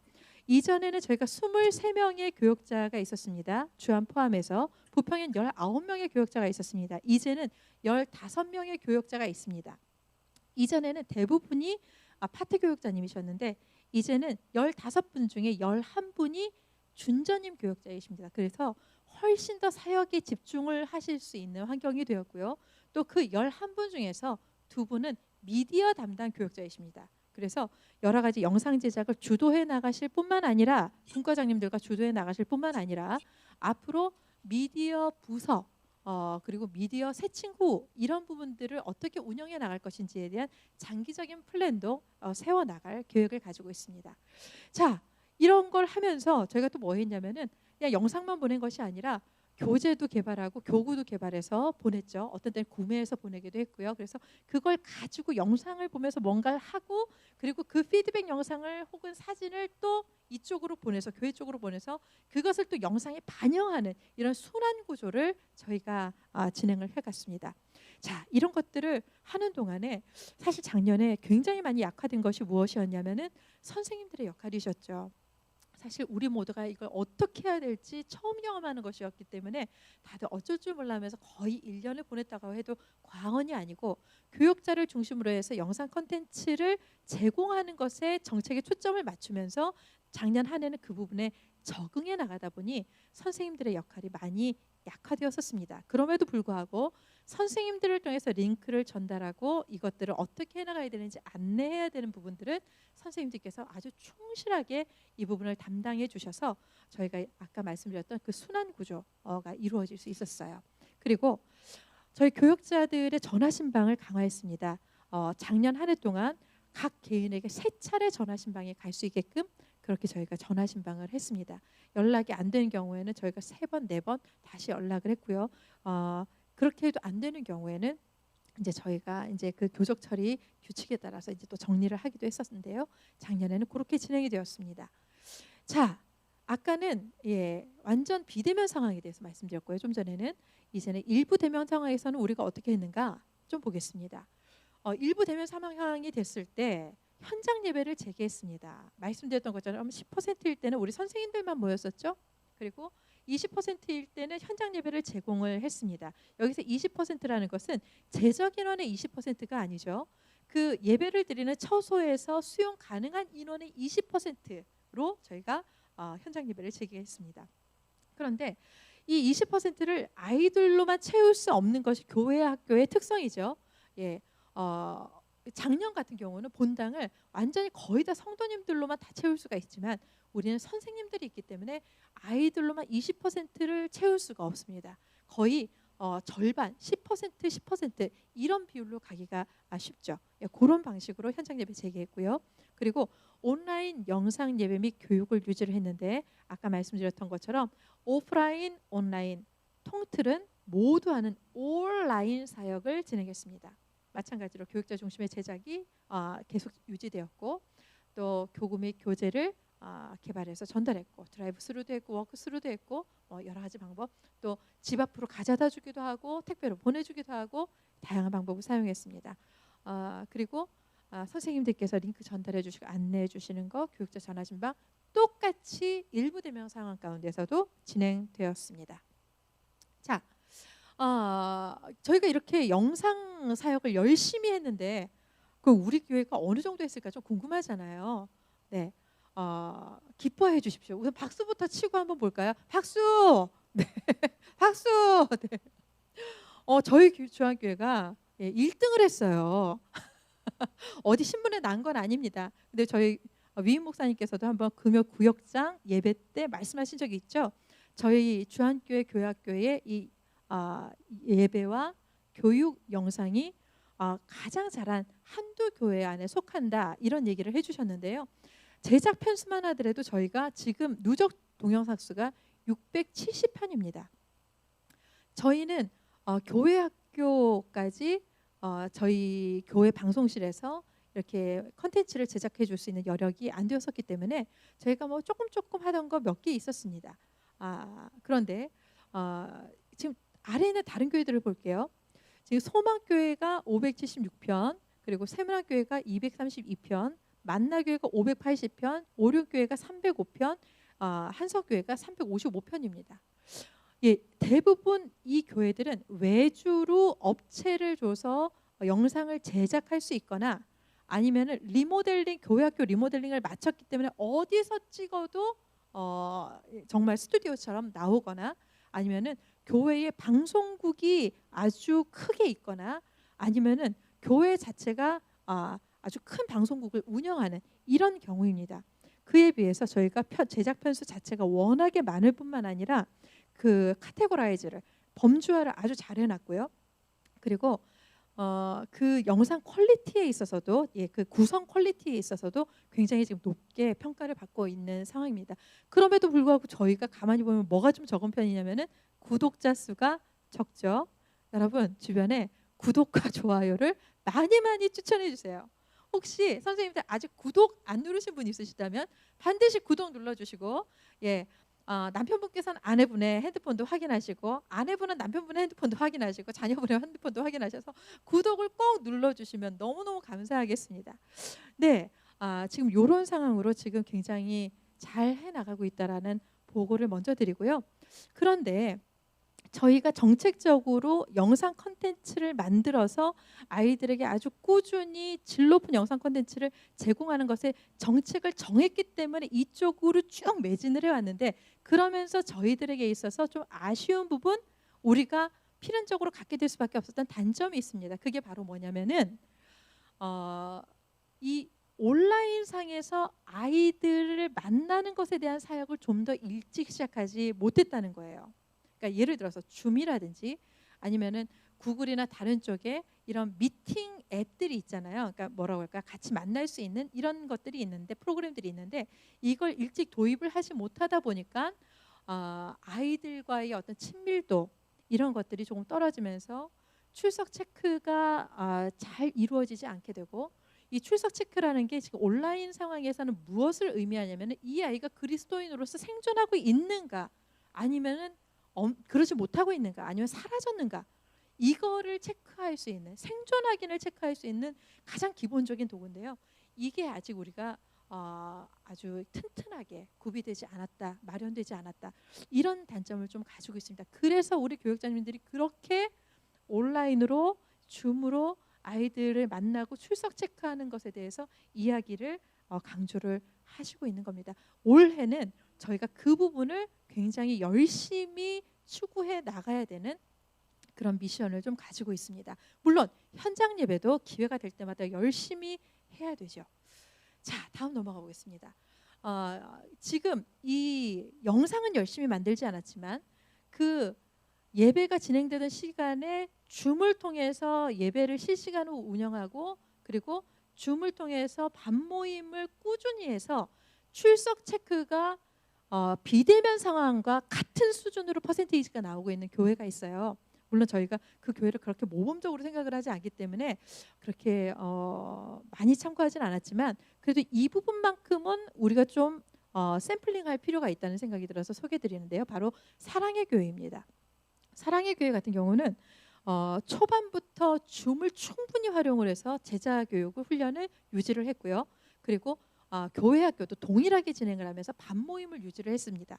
이전에는 저희가 23명의 교역자가 있었습니다. 주안 포함해서. 부평엔 19명의 교역자가 있었습니다. 이제는 15명의 교역자가 있습니다. 이전에는 대부분이 파트 교역자님이셨는데, 이제는 15분 중에 11분이 준전임 교역자이십니다. 그래서 훨씬 더 사역에 집중을 하실 수 있는 환경이 되었고요. 또 그 11분 중에서 2분은 미디어 담당 교역자이십니다. 그래서 여러 가지 영상 제작을 주도해 나가실 뿐만 아니라, 분과장님들과 주도해 나가실 뿐만 아니라 앞으로 미디어 부서 그리고 미디어 새 친구, 이런 부분들을 어떻게 운영해 나갈 것인지에 대한 장기적인 플랜도 세워 나갈 계획을 가지고 있습니다. 자, 이런 걸 하면서 저희가 또 뭐 했냐면은 그냥 영상만 보낸 것이 아니라 교재도 개발하고 교구도 개발해서 보냈죠. 어떤 때는 구매해서 보내기도 했고요. 그래서 그걸 가지고 영상을 보면서 뭔가를 하고, 그리고 그 피드백 영상을 혹은 사진을 또 이쪽으로 보내서, 교회 쪽으로 보내서 그것을 또 영상에 반영하는 이런 순환 구조를 저희가 진행을 해갔습니다. 자, 이런 것들을 하는 동안에 사실 작년에 굉장히 많이 약화된 것이 무엇이었냐면은 선생님들의 역할이셨죠. 사실 우리 모두가 이걸 어떻게 해야 될지 처음 경험하는 것이었기 때문에 다들 어쩔 줄 몰라 하면서 거의 1년을 보냈다고 해도 과언이 아니고, 교육자를 중심으로 해서 영상 콘텐츠를 제공하는 것에 정책에 초점을 맞추면서 작년 한 해는 그 부분에 적응해 나가다 보니 선생님들의 역할이 많이 약화되었었습니다. 그럼에도 불구하고 선생님들을 통해서 링크를 전달하고 이것들을 어떻게 해나가야 되는지 안내해야 되는 부분들은 선생님들께서 아주 충실하게 이 부분을 담당해 주셔서 저희가 아까 말씀드렸던 그 순환 구조가 이루어질 수 있었어요. 그리고 저희 교역자들의 전화 신방을 강화했습니다. 작년 한 해 동안 각 개인에게 3차례 전화 신방에 갈 수 있게끔 그렇게 저희가 전화 신방을 했습니다. 연락이 안 되는 경우에는 저희가 3번, 4번 다시 연락을 했고요. 그렇게 해도 안 되는 경우에는 이제 저희가 이제 그 교적 처리 규칙에 따라서 이제 또 정리를 하기도 했었는데요. 작년에는 그렇게 진행이 되었습니다. 자, 아까는 완전 비대면 상황에 대해서 말씀드렸고요. 좀 전에는 이제는 일부 대면 상황에서는 우리가 어떻게 했는가 좀 보겠습니다. 일부 대면 상황이 됐을 때 현장 예배를 재개했습니다. 말씀드렸던 것처럼 10%일 때는 우리 선생님들만 모였었죠. 그리고 20%일 때는 현장 예배를 제공을 했습니다. 여기서 20%라는 것은 제적 인원의 20%가 아니죠. 그 예배를 드리는 처소에서 수용 가능한 인원의 20%로 저희가 현장 예배를 재개했습니다. 그런데 이 20%를 아이들로만 채울 수 없는 것이 교회 학교의 특성이죠. 작년 같은 경우는 본당을 완전히 거의 다 성도님들로만 다 채울 수가 있지만 우리는 선생님들이 있기 때문에 아이들로만 20%를 채울 수가 없습니다. 거의 절반 10% 이런 비율로 가기가 쉽죠. 그런 방식으로 현장 예배 재개했고요. 그리고 온라인 영상 예배 및 교육을 유지를 했는데 아까 말씀드렸던 것처럼 오프라인 온라인 통틀은 모두 하는 온라인 사역을 진행했습니다. 마찬가지로 교육자 중심의 제작이 계속 유지되었고 또 교구 및 교재를 개발해서 전달했고 드라이브 스루도 했고 워크 스루도 했고 여러 가지 방법 또 집 앞으로 가져다 주기도 하고 택배로 보내주기도 하고 다양한 방법을 사용했습니다. 그리고 선생님들께서 링크 전달해 주시고 안내해 주시는 거 교육자 전화 진방 똑같이 일부 대면 상황 가운데서도 진행되었습니다. 자, 저희가 이렇게 영상 사역을 열심히 했는데 그 우리 교회가 어느 정도 했을까 좀 궁금하잖아요. 네, 기뻐해 주십시오. 우선 박수부터 치고 한번 볼까요? 박수. 네, 박수. 네. 저희 주한교회가 1등을 했어요. 어디 신문에 난 건 아닙니다. 근데 저희 위임 목사님께서도 한번 금요 구역장 예배 때 말씀하신 적이 있죠. 저희 주한교회 교회학교의 이 예배와 교육 영상이 가장 잘한 한두 교회 안에 속한다 이런 얘기를 해주셨는데요. 제작 편수만 하더라도 저희가 지금 누적 동영상 수가 670편입니다. 저희는 교회 학교까지 저희 교회 방송실에서 이렇게 컨텐츠를 제작해 줄 수 있는 여력이 안 되었었기 때문에 저희가 뭐 조금 하던 거 몇 개 있었습니다. 그런데 지금 아래에 있는 다른 교회들을 볼게요. 지금 소망교회가 576편, 그리고 세문안교회가 232편, 만나교회가 580편, 오륜교회가 305편, 한석교회가 355편입니다. 대부분 이 교회들은 외주로 업체를 줘서 영상을 제작할 수 있거나 아니면은 리모델링 교회학교 리모델링을 마쳤기 때문에 어디서 찍어도 정말 스튜디오처럼 나오거나 아니면은 교회의 방송국이 아주 크게 있거나 아니면은 교회 자체가 아주 큰 방송국을 운영하는 이런 경우입니다. 그에 비해서 저희가 제작 편수 자체가 워낙에 많을 뿐만 아니라 그 카테고라이즈를 범주화를 아주 잘 해놨고요. 그리고 그 영상 퀄리티에 있어서도 그 구성 퀄리티에 있어서도 굉장히 지금 높게 평가를 받고 있는 상황입니다. 그럼에도 불구하고 저희가 가만히 보면 뭐가 좀 적은 편이냐면은 구독자 수가 적죠. 여러분 주변에 구독과 좋아요를 많이 추천해 주세요. 혹시 선생님들 아직 구독 안 누르신 분 있으시다면 반드시 구독 눌러주시고 남편분께서는 아내분의 핸드폰도 확인하시고 아내분은 남편분의 핸드폰도 확인하시고 자녀분의 핸드폰도 확인하셔서 구독을 꼭 눌러주시면 너무너무 감사하겠습니다. 네, 지금 이런 상황으로 지금 굉장히 잘 해나가고 있다라는 보고를 먼저 드리고요. 그런데 저희가 정책적으로 영상 콘텐츠를 만들어서 아이들에게 아주 꾸준히 질 높은 영상 콘텐츠를 제공하는 것에 정책을 정했기 때문에 이쪽으로 쭉 매진을 해왔는데 그러면서 저희들에게 있어서 좀 아쉬운 부분 우리가 필연적으로 갖게 될 수밖에 없었던 단점이 있습니다. 그게 바로 뭐냐면은 이 온라인상에서 아이들을 만나는 것에 대한 사역을 좀 더 일찍 시작하지 못했다는 거예요. 그러니까 예를 들어서 줌이라든지 아니면은 구글이나 다른 쪽에 이런 미팅 앱들이 있잖아요. 그러니까 뭐라고 할까 같이 만날 수 있는 이런 것들이 있는데 프로그램들이 있는데 이걸 일찍 도입을 하지 못하다 보니까 아이들과의 어떤 친밀도 이런 것들이 조금 떨어지면서 출석 체크가 잘 이루어지지 않게 되고, 이 출석 체크라는 게 지금 온라인 상황에서는 무엇을 의미하냐면 이 아이가 그리스도인으로서 생존하고 있는가, 아니면은 그러지 못하고 있는가, 아니면 사라졌는가, 이거를 체크할 수 있는, 생존 확인을 체크할 수 있는 가장 기본적인 도구인데요. 이게 아직 우리가 아주 튼튼하게 구비되지 않았다, 마련되지 않았다, 이런 단점을 좀 가지고 있습니다. 그래서 우리 교육자님들이 그렇게 온라인으로, 줌으로 아이들을 만나고 출석 체크하는 것에 대해서 이야기를 강조를 하시고 있는 겁니다. 올해는 저희가 그 부분을 굉장히 열심히 추구해 나가야 되는 그런 미션을 좀 가지고 있습니다. 물론 현장 예배도 기회가 될 때마다 열심히 해야 되죠. 자, 다음 넘어가 보겠습니다. 지금 이 영상은 열심히 만들지 않았지만 그 예배가 진행되던 시간에 줌을 통해서 예배를 실시간으로 운영하고, 그리고 줌을 통해서 밤모임을 꾸준히 해서 출석 체크가 비대면 상황과 같은 수준으로 퍼센테이지가 나오고 있는 교회가 있어요. 물론 저희가 그 교회를 그렇게 모범적으로 생각을 하지 않기 때문에 그렇게 많이 참고하진 않았지만, 그래도 이 부분만큼은 우리가 좀 샘플링할 필요가 있다는 생각이 들어서 소개드리는데요. 바로 사랑의 교회입니다. 사랑의 교회 같은 경우는 초반부터 줌을 충분히 활용을 해서 제자 교육을 훈련을 유지를 했고요. 그리고 교회 학교도 동일하게 진행을 하면서 밤모임을 유지를 했습니다.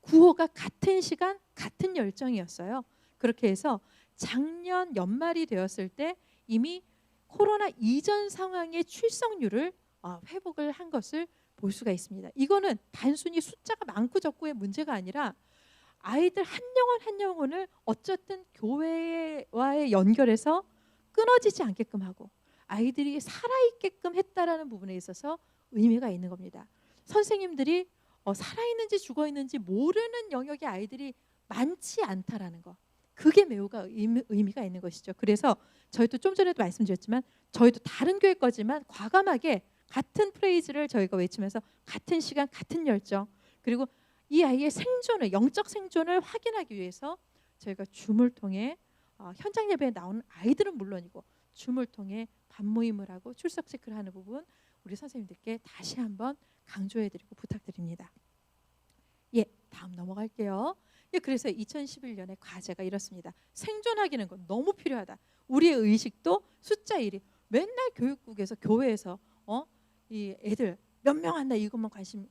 구호가 같은 시간 같은 열정이었어요. 그렇게 해서 작년 연말이 되었을 때 이미 코로나 이전 상황의 출석률을 회복을 한 것을 볼 수가 있습니다. 이거는 단순히 숫자가 많고 적고의 문제가 아니라 아이들 한 영혼 한 영혼을 어쨌든 교회와의 연결해서 끊어지지 않게끔 하고 아이들이 살아있게끔 했다라는 부분에 있어서 의미가 있는 겁니다. 선생님들이 살아있는지 죽어있는지 모르는 영역의 아이들이 많지 않다라는 거, 그게 매우가 의미가 있는 것이죠. 그래서 저희도 좀 전에도 말씀드렸지만 저희도 다른 교회 거지만 과감하게 같은 프레이즈를 저희가 외치면서 같은 시간 같은 열정, 그리고 이 아이의 생존을, 영적 생존을 확인하기 위해서 저희가 줌을 통해 현장 예배에 나오는 아이들은 물론이고 줌을 통해 밤모임을 하고 출석 체크를 하는 부분 우리 선생님들께 다시 한번 강조해드리고 부탁드립니다. 예, 다음 넘어갈게요. 예, 그래서 2011년에 과제가 이렇습니다. 생존하기는 건 너무 필요하다. 우리의 의식도 숫자 1이 맨날 교육국에서 교회에서 이 애들 몇 명 한다 이것만 관심,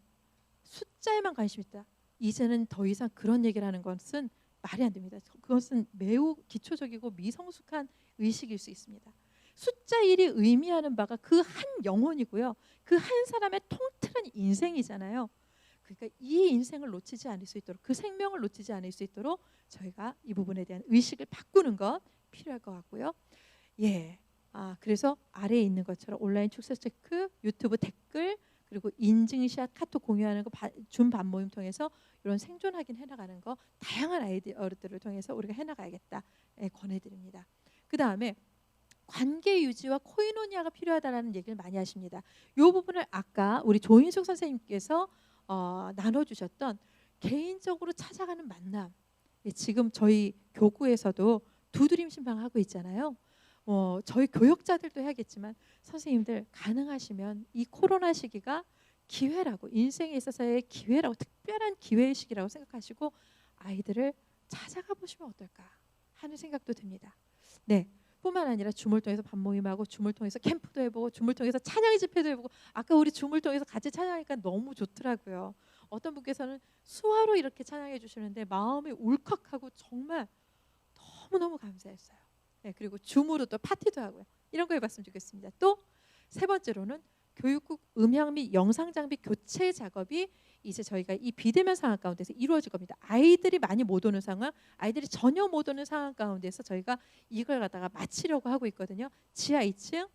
숫자에만 관심 있다. 이제는 더 이상 그런 얘기를 하는 것은 말이 안 됩니다. 그것은 매우 기초적이고 미성숙한 의식일 수 있습니다. 숫자 1이 의미하는 바가 그 한 영혼이고요. 그 한 사람의 통틀은 인생이잖아요. 그러니까 이 인생을 놓치지 않을 수 있도록, 그 생명을 놓치지 않을 수 있도록 저희가 이 부분에 대한 의식을 바꾸는 것 필요할 것 같고요. 예, 그래서 아래에 있는 것처럼 온라인 출석 체크, 유튜브 댓글, 그리고 인증샷, 카톡 공유하는 거, 줌 밤모임 통해서 이런 생존 확인 해나가는 거 다양한 아이디어들을 통해서 우리가 해나가야겠다 권해드립니다. 그 다음에 관계 유지와 코이노니아가 필요하다라는 얘기를 많이 하십니다. 이 부분을 아까 우리 조인숙 선생님께서 나눠주셨던 개인적으로 찾아가는 만남, 지금 저희 교구에서도 두드림 신방하고 있잖아요. 저희 교역자들도 해야겠지만 선생님들 가능하시면 이 코로나 시기가 기회라고, 인생에 있어서의 기회라고, 특별한 기회의 시기라고 생각하시고 아이들을 찾아가 보시면 어떨까 하는 생각도 듭니다. 네, 뿐만 아니라 줌을 통해서 밤모임하고 줌을 통해서 캠프도 해보고 줌을 통해서 찬양 집회도 해보고, 아까 우리 줌을 통해서 같이 찬양하니까 너무 좋더라고요. 어떤 분께서는 수화로 이렇게 찬양해 주시는데 마음이 울컥하고 정말 너무너무 감사했어요. 네, 그리고 줌으로 또 파티도 하고요. 이런 거 해봤으면 좋겠습니다. 또 세 번째로는 교육국 음향 및 영상 장비 교체 작업이 이제 저희가 이 비대면 상황 가운데서 이루어질 겁니다. 아이들이 많이 못 오는 상황, 아이들이 전혀 못 오는 상황 가운데서 저희가 이걸 갖다가 마치려고 하고 있거든요. 지하 2층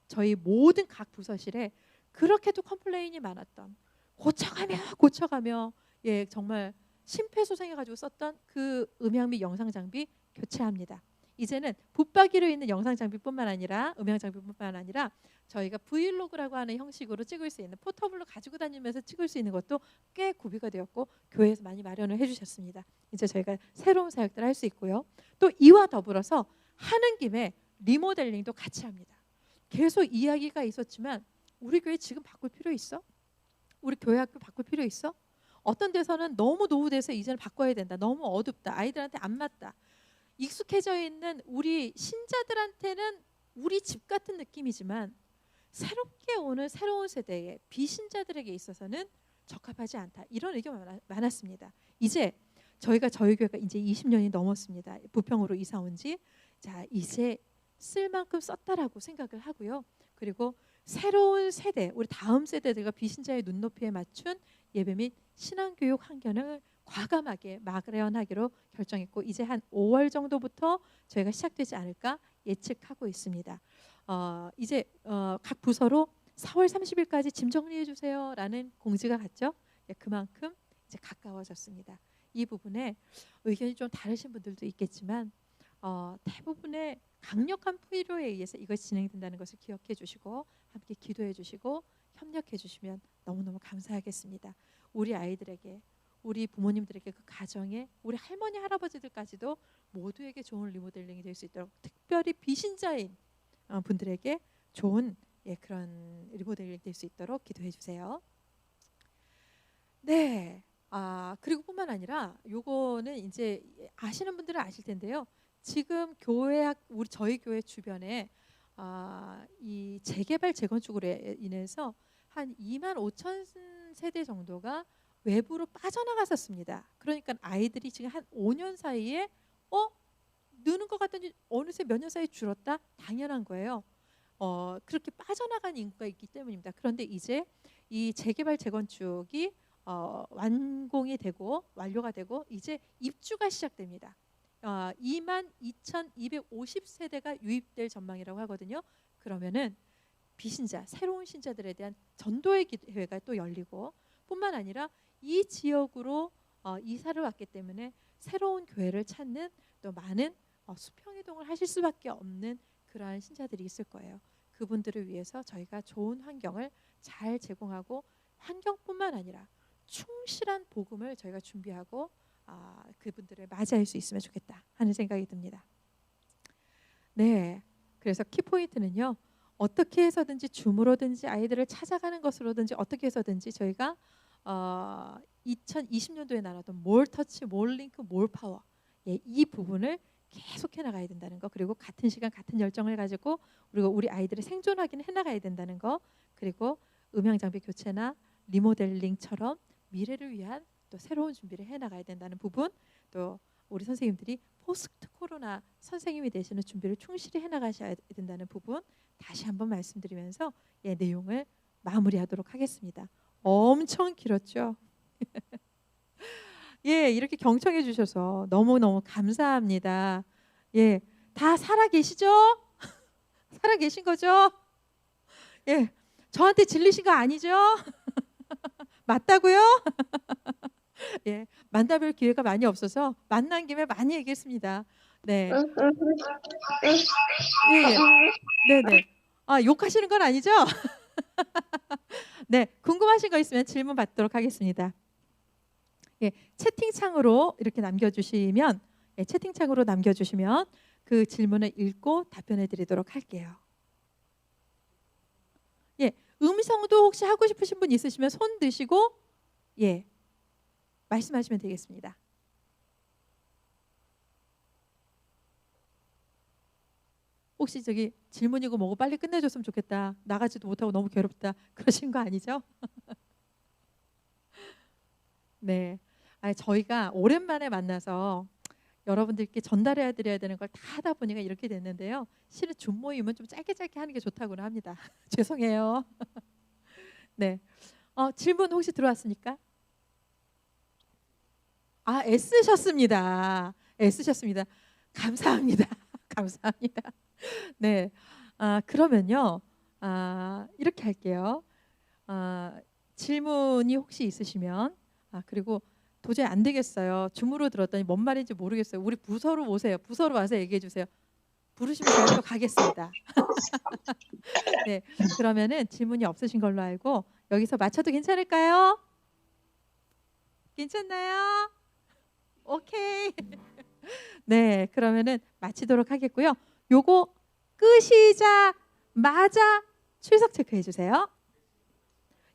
저희 모든 각 부서실에 그렇게도 컴플레인이 많았던, 고쳐가며 정말 심폐소생해가지고 썼던 그 음향 및 영상 장비 교체합니다. 이제는 붙박이로 있는 영상 장비뿐만 아니라 음향 장비뿐만 아니라 저희가 브이로그라고 하는 형식으로 찍을 수 있는 포터블로 가지고 다니면서 찍을 수 있는 것도 꽤 구비가 되었고 교회에서 많이 마련을 해주셨습니다. 이제 저희가 새로운 사역들을 할 수 있고요. 또 이와 더불어서 하는 김에 리모델링도 같이 합니다. 계속 이야기가 있었지만 우리 교회 지금 바꿀 필요 있어? 우리 교회 학교 바꿀 필요 있어? 어떤 데서는 너무 노후돼서 이제는 바꿔야 된다. 너무 어둡다. 아이들한테 안 맞다. 익숙해져 있는 우리 신자들한테는 우리 집 같은 느낌이지만 새롭게 오는 새로운 세대의 비신자들에게 있어서는 적합하지 않다. 이런 의견이 많았습니다. 이제 저희가 저희 교회가 이제 20년이 넘었습니다. 부평으로 이사 온 지. 자, 이제 쓸 만큼 썼다라고 생각을 하고요. 그리고 새로운 세대, 우리 다음 세대들과 비신자의 눈높이에 맞춘 예배 및 신앙교육 환경을 과감하게 마련하기로 결정했고 이제 한 5월 정도부터 저희가 시작되지 않을까 예측하고 있습니다. 이제 각 부서로 4월 30일까지 짐 정리해 주세요라는 공지가 갔죠. 예, 그만큼 이제 가까워졌습니다. 이 부분에 의견이 좀 다르신 분들도 있겠지만 대부분의 강력한 필요에 의해서 이것이 진행된다는 것을 기억해 주시고 함께 기도해 주시고 협력해 주시면 너무너무 감사하겠습니다. 우리 아이들에게 우리 부모님들에게 그 가정에 우리 할머니 할아버지들까지도 모두에게 좋은 리모델링이 될 수 있도록 특별히 비신자인 분들에게 좋은 그런 리모델링 될 수 있도록 기도해 주세요. 네. 그리고 뿐만 아니라 요거는 이제 아시는 분들은 아실 텐데요. 지금 저희 교회 주변에 이 재개발 재건축으로 인해서 한 2만 5천 세대 정도가 외부로 빠져나갔었습니다. 그러니까 아이들이 지금 한 5년 사이에 느는 것 같더니 어느새 몇 년 사이에 줄었다? 당연한 거예요. 그렇게 빠져나간 인구가 있기 때문입니다. 그런데 이제 이 재개발 재건축이 완공이 되고 완료가 되고 이제 입주가 시작됩니다. 2만 2,250세대가 유입될 전망이라고 하거든요. 그러면은 비신자, 새로운 신자들에 대한 전도의 기회가 또 열리고 뿐만 아니라 이 지역으로 이사를 왔기 때문에 새로운 교회를 찾는 또 많은 수평이동을 하실 수밖에 없는 그러한 신자들이 있을 거예요. 그분들을 위해서 저희가 좋은 환경을 잘 제공하고 환경뿐만 아니라 충실한 복음을 저희가 준비하고 그분들을 맞이할 수 있으면 좋겠다 하는 생각이 듭니다. 네, 그래서 키포인트는요. 어떻게 해서든지 줌으로든지 아이들을 찾아가는 것으로든지 어떻게 해서든지 저희가 2020년도에 나눴던 몰 터치, 몰 링크, 몰 파워 이 부분을 계속해 나가야 된다는 거 그리고 같은 시간 같은 열정을 가지고 그리고 우리 아이들을 생존하기는 해나가야 된다는 거 그리고 음향 장비 교체나 리모델링처럼 미래를 위한 또 새로운 준비를 해나가야 된다는 부분 또 우리 선생님들이 포스트 코로나 선생님이 되시는 준비를 충실히 해나가셔야 된다는 부분 다시 한번 말씀드리면서 내용을 마무리하도록 하겠습니다. 엄청 길었죠? 이렇게 경청해 주셔서 너무너무 감사합니다. 다 살아 계시죠? 살아 계신 거죠? 저한테 질리신 거 아니죠? 맞다고요? 만나뵐 기회가 많이 없어서 만난 김에 많이 얘기했습니다. 네. 네네. 욕하시는 건 아니죠? 네, 궁금하신 거 있으면 질문 받도록 하겠습니다. 채팅창으로 이렇게 남겨주시면 채팅창으로 남겨주시면 그 질문을 읽고 답변해드리도록 할게요. 음성도 혹시 하고 싶으신 분 있으시면 손 드시고 말씀하시면 되겠습니다. 혹시 저기 질문이고 뭐고 빨리 끝내줬으면 좋겠다. 나가지도 못하고 너무 괴롭다. 그러신 거 아니죠? 네, 저희가 오랜만에 만나서 여러분들께 전달해야 드려야 되는 걸 다 하다 보니까 이렇게 됐는데요. 실은 줌 모임은 좀 짧게 하는 게 좋다고는 합니다. 죄송해요. 네, 질문 혹시 들어왔습니까? 애쓰셨습니다. 감사합니다. 감사합니다. 네, 그러면요, 이렇게 할게요. 질문이 혹시 있으시면 그리고 도저히 안 되겠어요. 줌으로 들었더니 뭔 말인지 모르겠어요. 우리 부서로 오세요. 부서로 와서 얘기해 주세요. 부르시면 제가 또 가겠습니다. 네, 그러면은 질문이 없으신 걸로 알고 여기서 마쳐도 괜찮을까요? 괜찮나요? 오케이. 네, 그러면은 마치도록 하겠고요. 요거 끄시자마자 출석 체크해 주세요.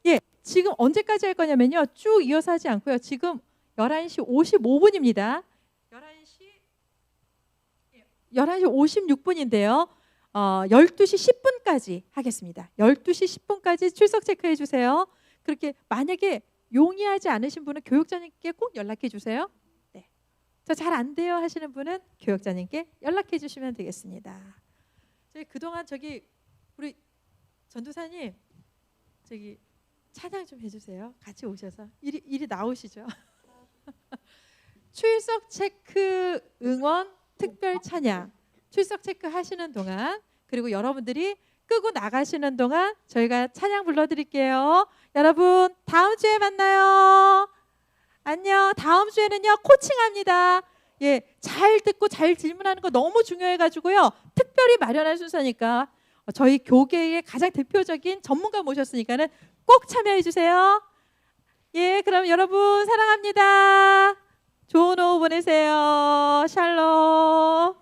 예, 지금 언제까지 할 거냐면요. 쭉 이어서 하지 않고요. 지금 11시 55분입니다. 11시 56분인데요. 12시 10분까지 하겠습니다. 12시 10분까지 출석 체크해 주세요. 그렇게 만약에 용이하지 않으신 분은 교육자님께 꼭 연락해 주세요. 네. 저 잘 안 돼요 하시는 분은 교육자님께 연락해 주시면 되겠습니다. 저희 그동안 우리 전도사님 찬양 좀 해주세요. 같이 오셔서 이리 나오시죠. 출석 체크 응원 특별 찬양 출석 체크 하시는 동안 그리고 여러분들이 끄고 나가시는 동안 저희가 찬양 불러드릴게요. 여러분 다음 주에 만나요. 안녕. 다음 주에는요 코칭합니다. 예, 잘 듣고 잘 질문하는 거 너무 중요해가지고요 특별히 마련한 순서니까 저희 교계의 가장 대표적인 전문가 모셨으니까는 꼭 참여해 주세요. 예, 그럼 여러분 사랑합니다. 좋은 오후 보내세요. 샬롬.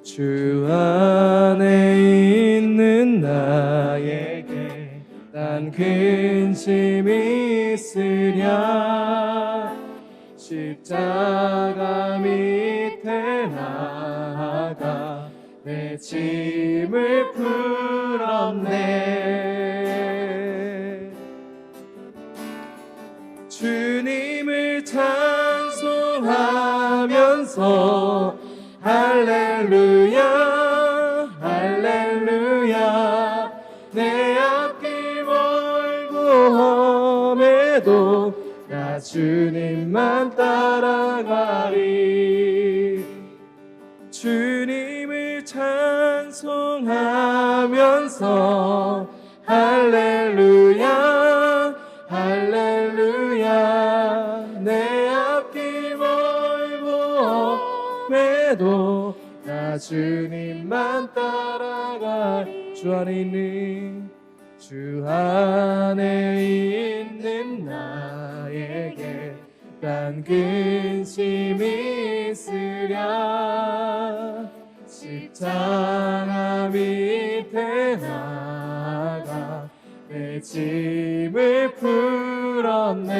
주 안에 있는 나에게 난 근심이 있으랴 십자가 밑에 나아가 내 짐을 풀었네 주님을 찬송하면서 할렐루야 할렐루야 내 앞길 멀고 험해도 나 주님만 따라가리 주님을 찬송하면서 할렐루야 할렐루야 내 앞길 멀고 험해도 나 주님만 따라가리 주 안에 있는 나에게 난 근심이 있으랴 십자가 밑에 나가 내 짐을 풀었네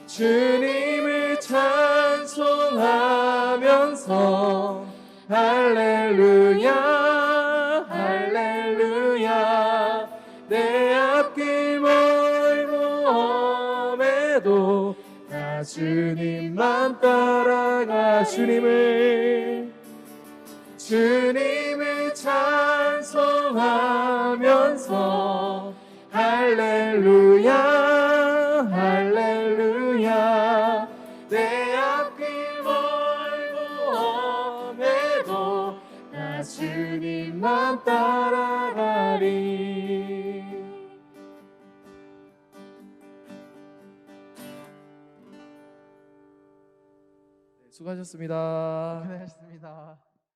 주님을 찬송하면서 할렐루야 할렐루야 내 앞길 멀고 험해도 나 주님만 따라가 주님을 찬송하면서 할렐루야 할렐루야 내 앞길 멀고 험해도 나 주님만 따라가리 수고하셨습니다. 고생하셨습니다.